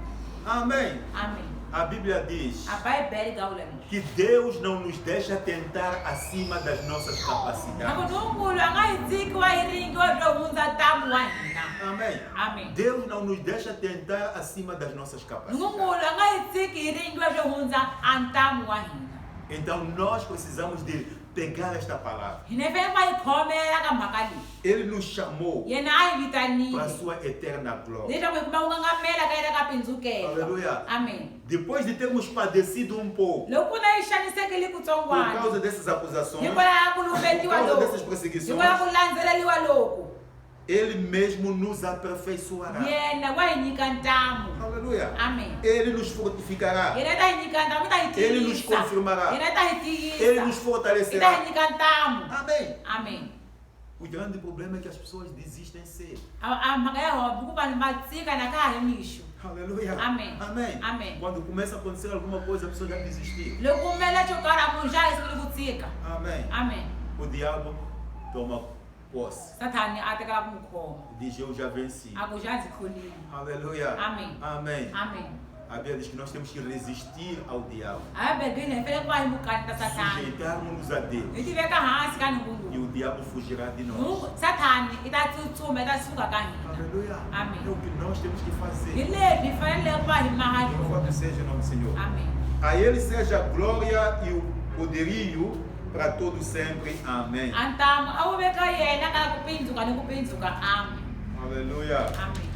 Amém. Amen. A Bíblia diz A Bíblia gaula que Deus não nos deixa tentar acima das nossas capacidades. Anunkulu a nga hi tsikiwa hi ringiwa byo hundza ntamu wa hina. Amém. Amen. Deus não nos deixa tentar acima das nossas capacidades. Anunkulu a nga hi tsiki hi ringiwa byo hundza a ntamu wa hina. Então nós precisamos de pegar esta palavra. Hi ne fane va yi khomela ka mhaka leyi. Ele nos chamou Yena a hi para a vitanile sua eterna glória. leswaku hi kuma ku ngangamela ka yena ka pindzukelo. Aleluia. Amen. Depois de termos padecido um pouco Loko na yi xanisekile por kutsongwana causa dessas acusações, hikwalaho ka ku por lumbetiwa causa loku dessas perseguições, hikwalaho ka ku landzeleriwa loku Ele mesmo nos aperfeiçoará. yena wa hi nyika ntamu. Aleluia. Amen. Ele nos fortificará. Yena ta hi nyika ntamu i ta hi Ele nos tiyisa. confirmará. Yena ta hi Ele nos tiyisa i ta hi fortalecerá. nyika ntamu. Amém. Amen. O grande problema é que as pessoas desistem cedo. A mhaka ya hova ku vanhu va tsika na ka ha ri mixo. Aleluia. Amém. Amém. Amém. Quando começa a acontecer alguma coisa, a pessoa já desistiu. Loko ku humelela xo karhi a munhu xa ha sunguli ku tsika. Amém. Amen. O diabo toma posse. Sathani a tekela ku n'wi khoma Diz: Eu já venci. a ku xa ndzi kholile. Aleluia. Amém. Amém. Amen. A Bíblia diz que nós temos que resistir ao diabo. A bebele hi fanele ku va hi mukani ta Sathani. Sujeitarmos-nos a Deus. Hi ti veka hansi ka E nhungungulu. o diabo fugirá de nós. Sathani i ta tsutsuma i ta suka ka hina. Aleluia. Amém. É o que nós temos que Hi fazer. leswi hi fanele ku va hi maha Louvado swona. seja o nome do Senhor. Amen. A Ele seja a glória e o poderio para todo sempre. Amém. A ntamu a wu veka yena ka ku pindzuka ni ku pindzuka. Amen. Aleluia. Amen.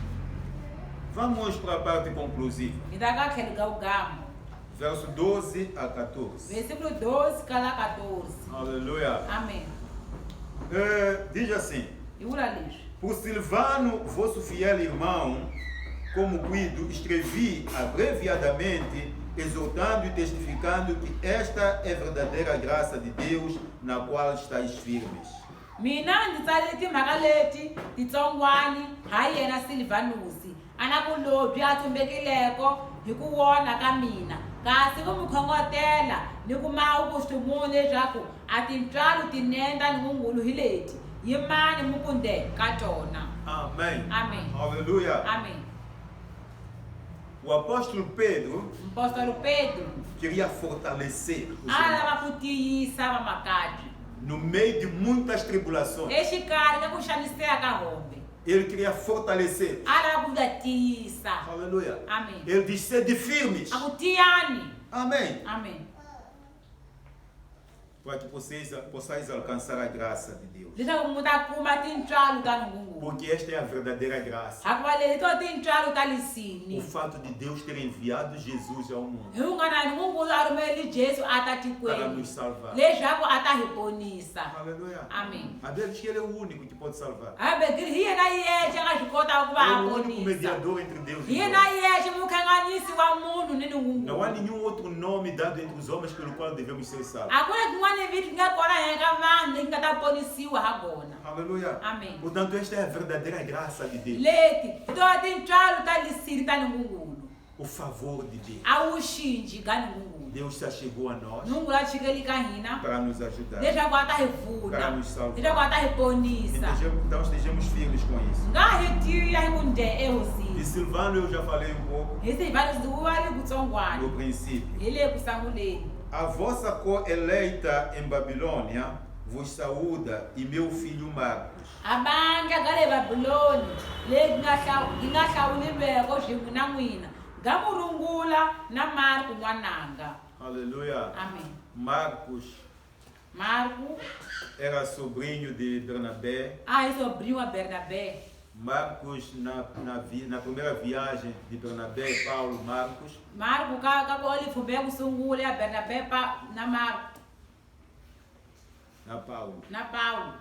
Vamos para a parte conclusiva. Hi ta ka tlhelo ka vugamu. Verso 12 a 14. Versículo 12 kala 14. Aleluia. Amém. Diz assim: Hi vula leswi. Por Silvano, vosso fiel irmão, como cuido, escrevi abreviadamente, exortando e testificando que esta é verdadeira graça de Deus, na qual estáis firmes. Mina ndzi tsalile timhaka leti titsongwani hayi yena Silvanusi a na kulobyi a tshembekileko hi ku wona ka mina kasi ku mi khongotela ni ku mawu vuximuni leswaku a tintswalo tinenda ni ngungulu hi leti yimani mi kunde ka tona. Amém. Amém. Aleluia. Amém. O apóstolo Pedro Apóstolo Pedro queria fortalecer os a irmãos lava ku tiyisa vamakadzi no meio de muitas tribulações. exikarhi ka ku xaniseka ka hombe Ele queria fortalecer. a lava ku va tiyisa. Aleluia. Amém. Ele diz: sede firmes. A ku tiyani. Amém. Amém. Para que possais alcançar a graça de Deus. Leswaku mi ta kuma tintswalo ta nhungungulu. Porque esta é a verdadeira graça. Hikuva leti to tintswalo ta O lisini. fato de Deus ter enviado Jesus ao mundo Hi wun'wana nhungungulu a rhumeli Jesu a ta para tikweni nos salvar. leswaku a ta hi ponisa. Aleluia. Amém. A Bíblia diz que Ele é o único que pode salvar. Hambe hi yena yexe a nga swi kotaka ku va Ele é a o único ponisa. mediador entre Deus Hi e yena nós. yexe mukhanganisi wa munhu ni Não há nhungungulu. nenhum outro nome dado entre os homens pelo qual devemos ser salvos. A ku na tin'wana vito nga kona eka vanhu leti nga ta ponisiwa ha kona. Aleluia. Amém. Portanto, esta é a verdadeira graça de Deus. Leti hi to tintswalo ta lisini ta nhungungulu. O favor de Deus. A vuxinji ka nhungungulu. Deus se achegou a nós Nhungungulu a chikeli ka hina. para nos ajudar. Leswaku a ta hi pfuna Para nos salvar. leswaku a ta hi ponisa Então estejamos firmes com isso. nga hi tiya hi ku nde De ehosini Silvano eu já falei um pouco hi silvanisi wu va le no kutsongwana princípio. hi le ku sanguleni. A vossa co-eleita em Babilônia vos saúda e meu filho Marcos. A bandla ka le babuloni leti hi nga hlawulilweko swin'we na n'wina nga mu rungula na Marku n'wananga. Aleluia. Amém. Marcos Marco era sobrinho de Bernabé. a hi sobrinho wa Bernabé. Marcos, na primeira viagem de Bernabé e Paulo, Marcos, Marco ka ko li pfumbe ku sungula ya Bernabé na Marco na na Paulo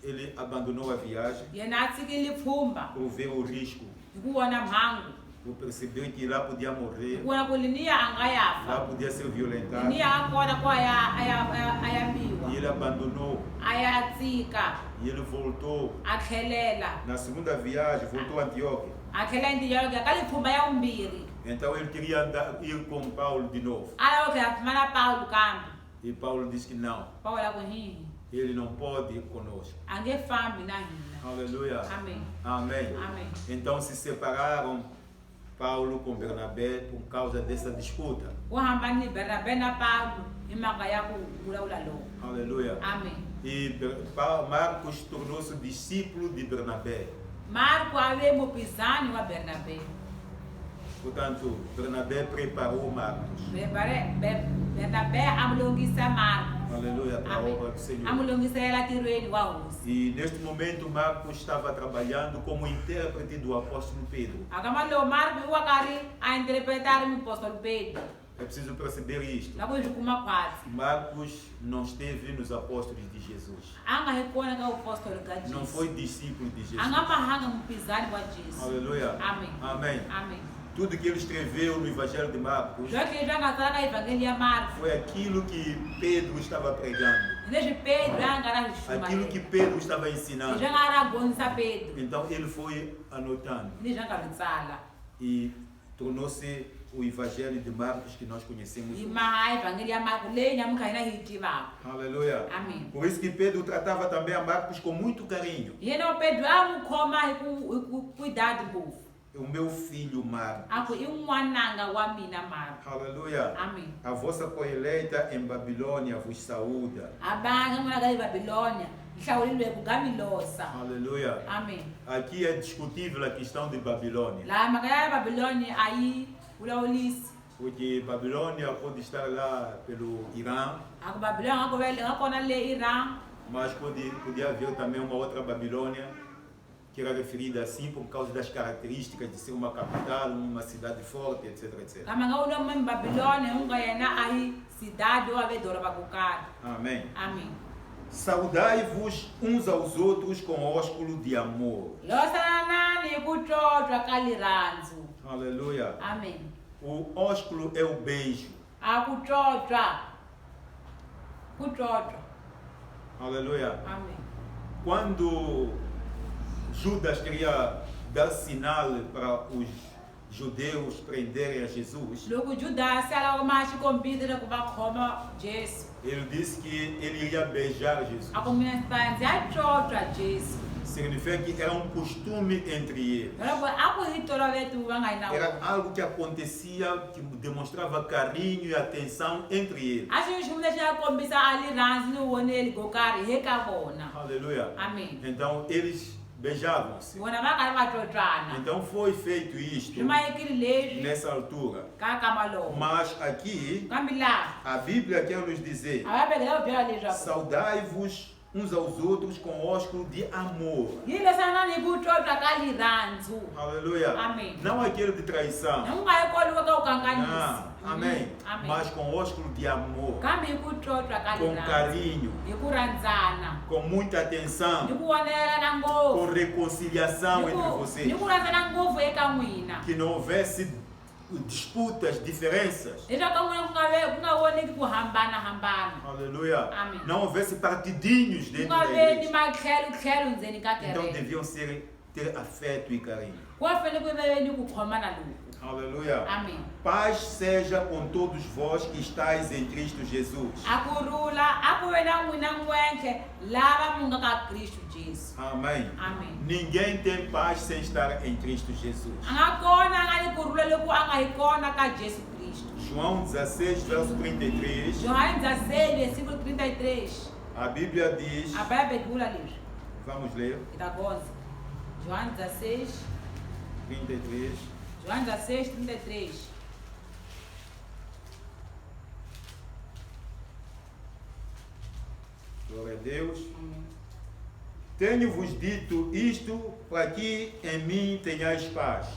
ele abandonou a viagem yena a tshikile pfhumba por ver o risco hi ku vona mhangu por perceber que lá podia morrer, kuna kulinia lá angayafa podia ser violentado. linia akona kwa ayabiwa E ele abandonou, ayatsika e ele voltou. athelela Na segunda viagem, voltou a Antioquia. athela indiyoloke kalipfumba ya umbiri Então ele queria ir com Paulo de novo. alawoke afumana Paulo kambi E Paulo disse que não, Paulo akuhihi ele não pode ir conosco. angefambi na hina Aleluia. Amém. Amém. Amém. Então se separaram Paulo com Bernabé por causa dessa disputa. kuhamba ni Bernabe na Paulo hi mhaka ya ku vulavula lowu Aleluia. amen E Marcos tornou-se discípulo de Bernabé. Marko ave mupisani wa Bernabe Portanto, Bernabé preparou Marcos. Bernabe amulungisa Marko Aleluia, para a obra do Senhor. amulungisela tirweni wa hosi E neste momento Marcos estava trabalhando como intérprete do apóstolo Pedro. akamalo Marko iwakari a interpretar o apóstolo Pedro É preciso perceber isto. nakuzvikuma kwatsi Marcos não esteve nos apóstolos de Jesus. anga hikona ka apóstolo ka Não Jesus foi discípulo de Jesus. anga mahanga mupisani wa Jesus Aleluia. Amém. Amém. amen Tudo que ele escreveu no Evangelho de Marcos zvoke zvangatsala ka evhangeli ya Marko foi aquilo que Pedro estava pregando. nezvi Pedro anga razvishuma Aquilo que Pedro estava ensinando. zvanga aragonisa Pedro Então ele foi anotando nezvanga zvitsala e tornou-se o Evangelho de Marcos que nós conhecemos hoje. imaha evhangeli ya Marko leyi nyamuka hina hi yi tivaka Aleluia. amen Por isso que Pedro tratava também a Marcos com muito carinho. yena Pedro a n'wi khoma hi kuidadi ngopfu O meu filho Marcos. a ku i n'wananga wa mina Marko Aleluia. amen A vossa coeleita em Babilônia vos saúda. abanga n'wana ka le babilônia hlawulilwe ku gamilosa Aleluia. amen Aqui é discutível a questão de Babilônia. laha mhaka ya babilônia a yi vulavulisi Porque Babilônia pode estar lá pelo Irã, a ku babilônia nga kona le Iran mas podia haver também uma outra Babilônia que era referida assim por causa das características de ser uma capital, uma cidade forte, etc, etc. kambe nga wu lomu babilônia u nga yena a yi cidade wa ve doroba ku karhi Amém. amen Saudai-vos uns aos outros com ósculo de amor. losananani hi ku tlotlwa ka lirhandzu Aleluia. amen O ósculo é o beijo. a ku tlotlwa Aleluia. amen Quando Judas queria dar sinal para os judeus prenderem a Jesus, loko judasi a lava ma xikombisi loko va khoma Jesu ele disse que ele iria beijar Jesus. a ku mina ndzi ta ndzi ya tlotlwa Jesu Significa que era um costume entre eles. loko a ku hi toloveti va nga yi na Era wona algo que acontecia, que demonstrava carinho e atenção entre eles. a xi nchumu lexi ya kombisa a lirhandzu ni voneli ko karhi hi ka vona Aleluia. amen Então eles beijavam-se. vona va karhi va tlotlwana Então foi feito isto swi mayekili leswi nessa altura. ka kama lowo Mas aqui kambe laha a Bíblia quer nos dizer: a va vekela ku byela leswaku saudai-vos uns aos outros com ósculo de amor. yi lesanani hi ku tlotlwa ka lirhandzu Aleluia. Amém. Não aquele de traição. u nga yi koliwa ka Não. vukanganisi Amém. amen Mas com ósculo de amor. kambe hi ku tlotlwa ka Com lirhandzu carinho. hi ku rhandzana Com muita ni atenção. ku vonelana ngopfu Com reconciliação entre ni vocês. ku rhandzana ngopfu eka n'wina Que não houvesse disputas, diferenças. leswaku ka n'wina ku nga voneki ku hambanahambana Aleluia. Amém. Não houvesse partidinhos ku dentro nga da veni igreja. matlhelutlhelo ndzeni ka Então kereke deviam ter afeto e carinho. ku va fanele ku veni ku khomana loku Aleluia. amen Paz seja com todos vós que estáis em Cristo Jesus. a kurhula a ku ve na n'wina n'wentlhe lava mu nga ka Kristu Jesu Amém. amen Ninguém tem paz sem estar em Cristo Jesus. a nga kona a nga ni kurhula loko a nga hi kona ka Jesu Kristu João 16, verso 33. Johane 16 versículo 33 A Bíblia diz, a Bíblia vula leswi vamos ler, hi ta gondza Johane 16 33. Johane 16 33 Glória a Deus. Amém. Tenho-vos dito isto para que em mim tenhais paz.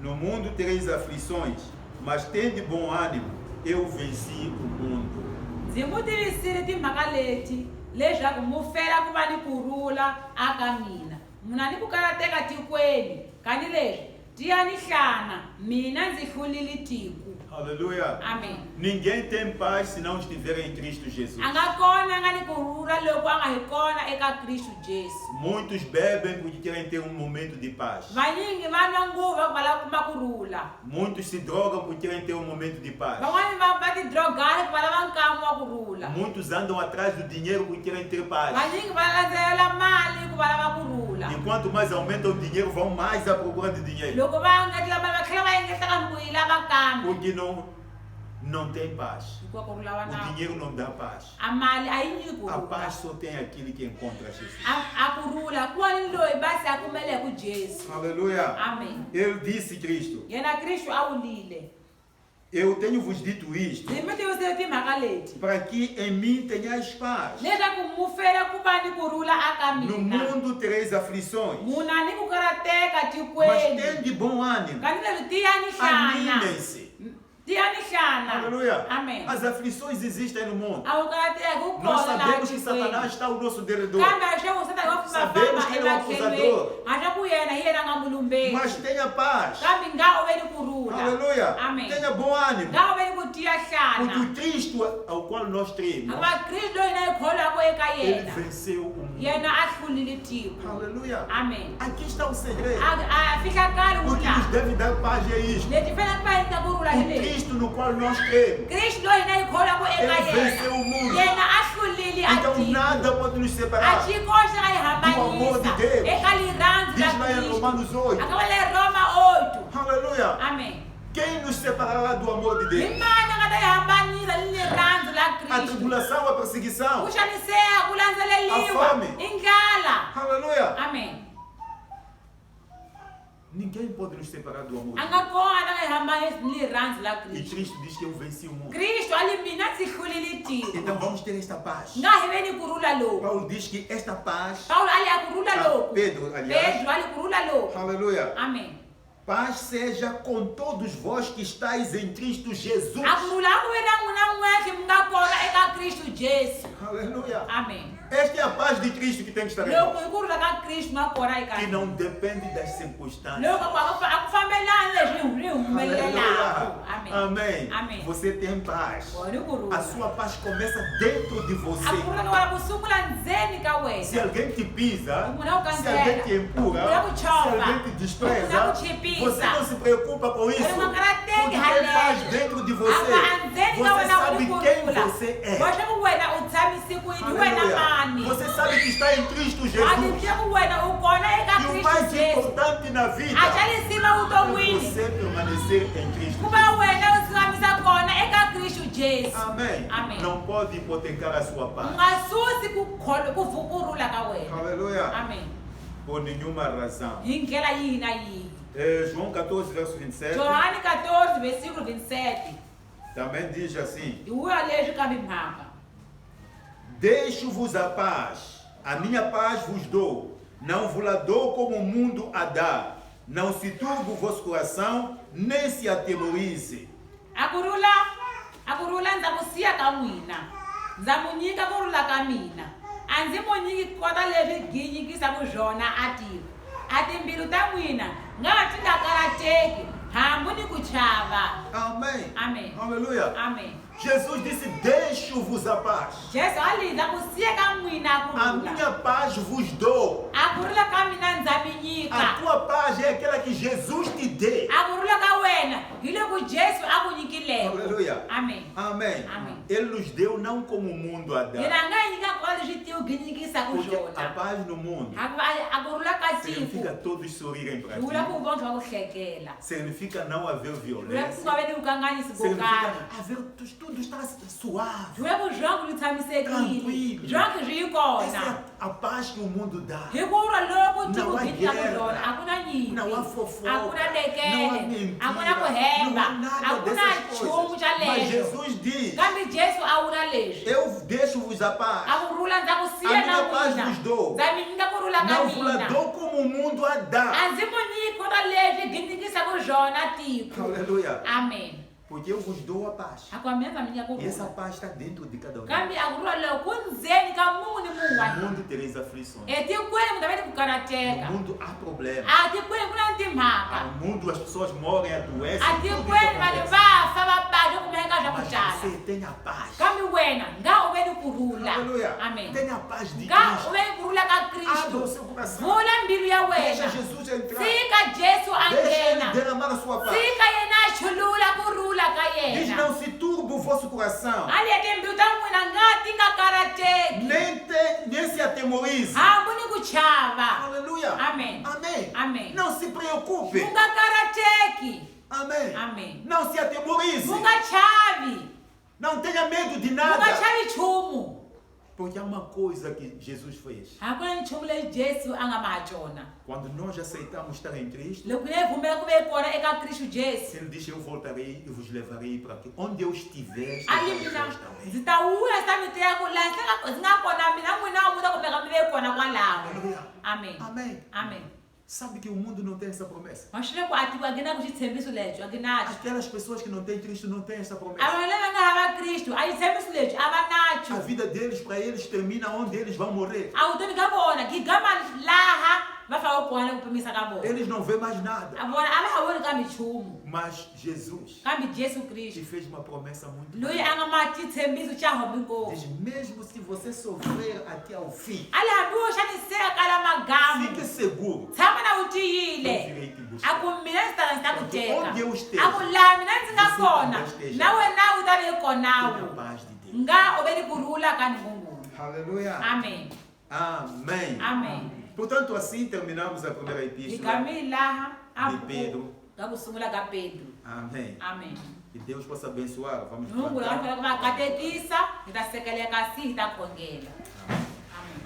No mundo tereis aflições, mas tende bom ânimo, eu venci o mundo. Ndzi mu tivisile timhaka leti leswaku mu fela ku va ni kurhula aka mina. Muna ni ku karhateka tikweni, kanileswi tiyani hlana mina ndzi hlulile tiko. Aleluia. Amém. Ninguém tem paz se não estiver em Cristo Jesus. Anga kona nga ni kurula loko anga hi kona eka Kristu Jesu. Muitos bebem porque querem ter um momento de paz. Vanyingi va nwa nguva ku va lava kuma kurula. Muitos se drogam porque querem ter um momento de paz. Van'wani va ti drogani ku va lava nkamu wa kurula. Muitos andam atrás do dinheiro porque querem ter paz. Vanyingi va landzelela mali ku va lava kurula. E quanto mais aumenta o dinheiro, vão mais à procura de dinheiro. Loko va ngetela mali va tlhela va engeta ka mbuyela va kambe. Porque não tem paz. Hikuva kurula va O na dinheiro não dá paz. a mali a yi nyiki A kurula. paz só tem aquele que encontra Jesus. A kurula ku wani loyi basi a kumeleke Jesu. Aleluia. Amen. Ele disse, Cristo, Yena Kristu a wulile. eu tenho vos dito isto Ndzi mi tivisile timhaka leti para que em mim tenhais paz. leswaku mu fela ku va ni kurhula aka No mina. mundo tereis aflições, Muna ni ku karateka mas tikweni. tende bom ânimo. Kani leswi tiyani hlana. Animem-se. Tiyani hlana. Aleluia. Amen. As aflições existem no mundo. A wu karateka ku Nós kona laha sabemos que tikweni. Satanás está ao nosso derredor. Kambe a xo Satani wa Sabemos fambafamba que ele é o emahlweni. acusador. A xa ku yena hi yena a nga mulumbeki. Mas tenha paz. Kambe nga u ve ni kurhula. Aleluia. Amen. Tenha bom ânimo. Nga u ve ni ku tiya Porque hlana. o Cristo ao qual nós cremos, Hikuva Kristu loyi na hi kholwaka eka ele yena. venceu o mundo. Yena a hlulile tiko. Aleluia. Amen. Aqui está o segredo. A fihla nkarhi O wu que nos ta. deve dar paz é isto. Leti faneleke va endla kurhula hi O leswi. Cristo no qual nós cremos, Kristu loyi na hi kholwaka eka ele venceu yena. o mundo. Yena a hlulile a Então tiko. nada pode nos A separar. xiko xa nga hi Do amor de hambanisa Deus. eka lirhandzu la Diz lá em Kristu. Romanos 8. A ka va le Roma 8. Aleluia. Amen. Quem nos separará do amor de Hi Deus? mani a nga ta hi hambanisa ni lirhandzu la A Kristu. tribulação, a perseguição. Ku xaniseka, ku A landzeleliwa, fome. i ndlala. Aleluia. Amen. Ninguém pode nos separar do amor A de nga Deus. kona nga hi hambanisa ni lirhandzu la E Kristu. Cristo diz que eu venci o mundo. Kristu a li mina ndzi hlulile tiko. Então vamos ter esta paz. Nga hi ve ni kurhula loku. Paulo diz que esta paz, Paulo ali a kurhula loku. Pedro, aliás, Pedro ali kurhula loku. aleluia. Amen. Paz seja com todos vós que estáis em Cristo Jesus. A kurhula ku ve na n'wina n'wethu mi nga kona eka Kristu Jesu. Aleluia. Amen. Esta é a paz de Cristo que tem que estar em Loko nós. hi kurhula ka Kristu nga kona eka Que hina. não depende das circunstâncias. Loko a ku fambelani leswi hi humelelaka. Amen. Amém. Amém. Você tem paz. Boni kurhula. A sua paz começa dentro de A você. kurhula ka wena ku sungula ndzeni ka Se wena. alguém te pisa, Munhu a wu se alguém te empurra, se alguém te despreza, você não se preocupa com isso. Wena u nga karateki Porque tem paz halelo. dentro de A você. nga andzeni ka Você wena sabe ku quem kurhula. você é. Wa swa ku wena u tshamise ku yini, hi wena Aleluia. mani. Você sabe que está em Cristo A Jesus. ti tiva ku wena u kona eka E o Kristu mais Jesu. importante na vida A xa lisima é vuton'wini você permanecer em Cristo. ku va wena u tshamisa kona eka Kristu Jesu. Amém. Amém. Não pode hipotecar a sua U paz. nga susi ku kurhula ka wena. Aleluia. Amen. Por nenhuma razão. Hi ndlela yihi na yihi. João 14, verso 27, Johani 14 versículo 27. também diz assim: Hi vuya leswi ka mimhaka. Deixo-vos a paz, a minha paz vos dou, não vos la dou como o mundo a dá. Não se turbe o vosso coração, nem se atemorize. A kurhula ndza ku siya ka n'wina. Ndza mu nyika kurhula ka mina. A ndzi mu nyiki kota leswi ginyikisaka byona a tiko. A timbilu ta n'wina nga ti nga karateki, hambi ni ku chava. Amém. Amen. Aleluia. Amen. Jesus disse: Deixo-vos a paz. Jesu a linda ku siya ka n'wina a A kurhula. minha paz vos dou. A kurhula ka mina ndza mi nyika. A tua paz é aquela que Jesus te dê. A kurhula ka wena hi loko Jesu a ku nyikileke. Aleluia. Amen. Amém. Amém. Ele nos deu não como o mundo a dá. Yena a nga hi nyika kona leswi ti wu ginyikisaka Porque a byona. paz no mundo A kurhula ka tiko significa todos sorrirem para hi vula ti. ku vona va ku hlekela. Significa não haver Vula ku violência. nga ve ni vukanganyisi ko Significa karhi. haver tudo está suave. Vula ku zwangu ri tshamisekile. Tranquilo. Zwangu ri yi Essa kona. é a paz que o mundo dá. Hi ku vula loko tiko Não há ginyikaka guerra. byona a ku na nyimpi. Não há fofoca. A ku na Não há lekele. mentira. A ku na ku hemba. Não há nada A ku na dessas nchumu coisas. xa Mas leswo. Jesus diz: Kambe Jesu a vula leswi. Eu deixo-vos a paz. A kurhula ndza ku A siya na minha paz n'wina. vos dou. Ndza mi nyika kurhula ka Não vos la mina. dou como o mundo a dá. A ndzi mu nyiki kota leswi ginyikisaka byona tiko. Aleluia. Amen. Porque eu vos dou a paz. A ku mina ndza mi nyika E essa kurhula. paz está dentro de cada um. Kambe a kurhula loko ku ndzeni ka munhu ni No mun'wana. mundo tereis aflições. Etikweni mu ta ve ni ku No karateka. mundo há problemas. A tikweni ku na timhaka. No mundo as pessoas morrem, adoecem. Ati tudo isso kwenu vanhu acontece. vafa va badla kumeka swa ku Mas tala. você tenha paz. Kambe wena nga u ve ni kurhula. Aleluia. Amen. Tenha paz de Nga u Cristo. ve ni kurhula ka Abra o Kristo. seu coração. Vula mbilu ya Deixa wena. Jesus entrar. Sika Jesu a Deixa Ele nghena. derramar a sua paz. Sika yena a chulula kurhula ka Diz, yena. não se turbe o vosso coração. Ali timbilu ta n'wina nga ti nga karateki. Nem se atemorize. Hambi ni ku chava. Aleluia. Amém. Amém. Amém. Não se preocupe. Mu nga karateki. Amém. Amém. Não se atemorize. Mu nga chavi. Não tenha medo de Mu nga nada. chavi nchumu. Porque há uma coisa que Jesus fez. A ku na nchumu leyi Jesu a nga ma chona. Quando nós aceitamos estar em Cristo, Loko ne vumela ku ve kona eka Kristu Jesu. Ele diz: eu voltarei e vos levarei para que onde eu estiver, Ali estejam mina vós também. ndzi ta wuya ta miti ya ku laha ndzi nga kona mina n'wina wa muta kumeka mi ve kona kwalaho. Aleluia. Amen. Amém. Amen. Sabe que o mundo não tem essa promessa. Ma swi le ku a ginaku xitshembiso lexi a ginaxo. Aquelas pessoas que não têm Cristo não têm essa A promessa. vanhu lava nga hava Kristu a xitshembiso lexi a va A nacho. vida deles, para eles, termina onde eles vão morrer. A vutomi ka vona ki gama laha va faka kona ku pimisa ka vona. Eles não vêem mais nada. A vona a va ha voni kambe nchumu. Mas Jesus Kambe Jesu te Kristu fez uma promessa muito loyi grande. a nga ma xitshembiso xa homi ngopfu. Diz, mesmo se você sofrer até ao fim, Ali hambi wo xaniseka ka la magamu. fique seguro. Tshama na u Eu tiyile. virei te A buscar. ku mina ndzi ta ndzi ta ku teka. Onde eu esteja, A ku laha mina ndzi nga você kona também esteja. na wena u ta ve Tenha konawu. paz de Deus. Nga u ve ni kurhula ka Nungungulu. Aleluia. Amen. Amém. Amen. Portanto, assim terminamos a primeira Hi epístola kami laha a de Pedro. ka ku sungula ka Pedro. Amém. Amen. Que Deus possa abençoar. Vamos Nungulu a levantar. fanele ku va katekisa hi ta sekeleka si hi ta khongela. Amen.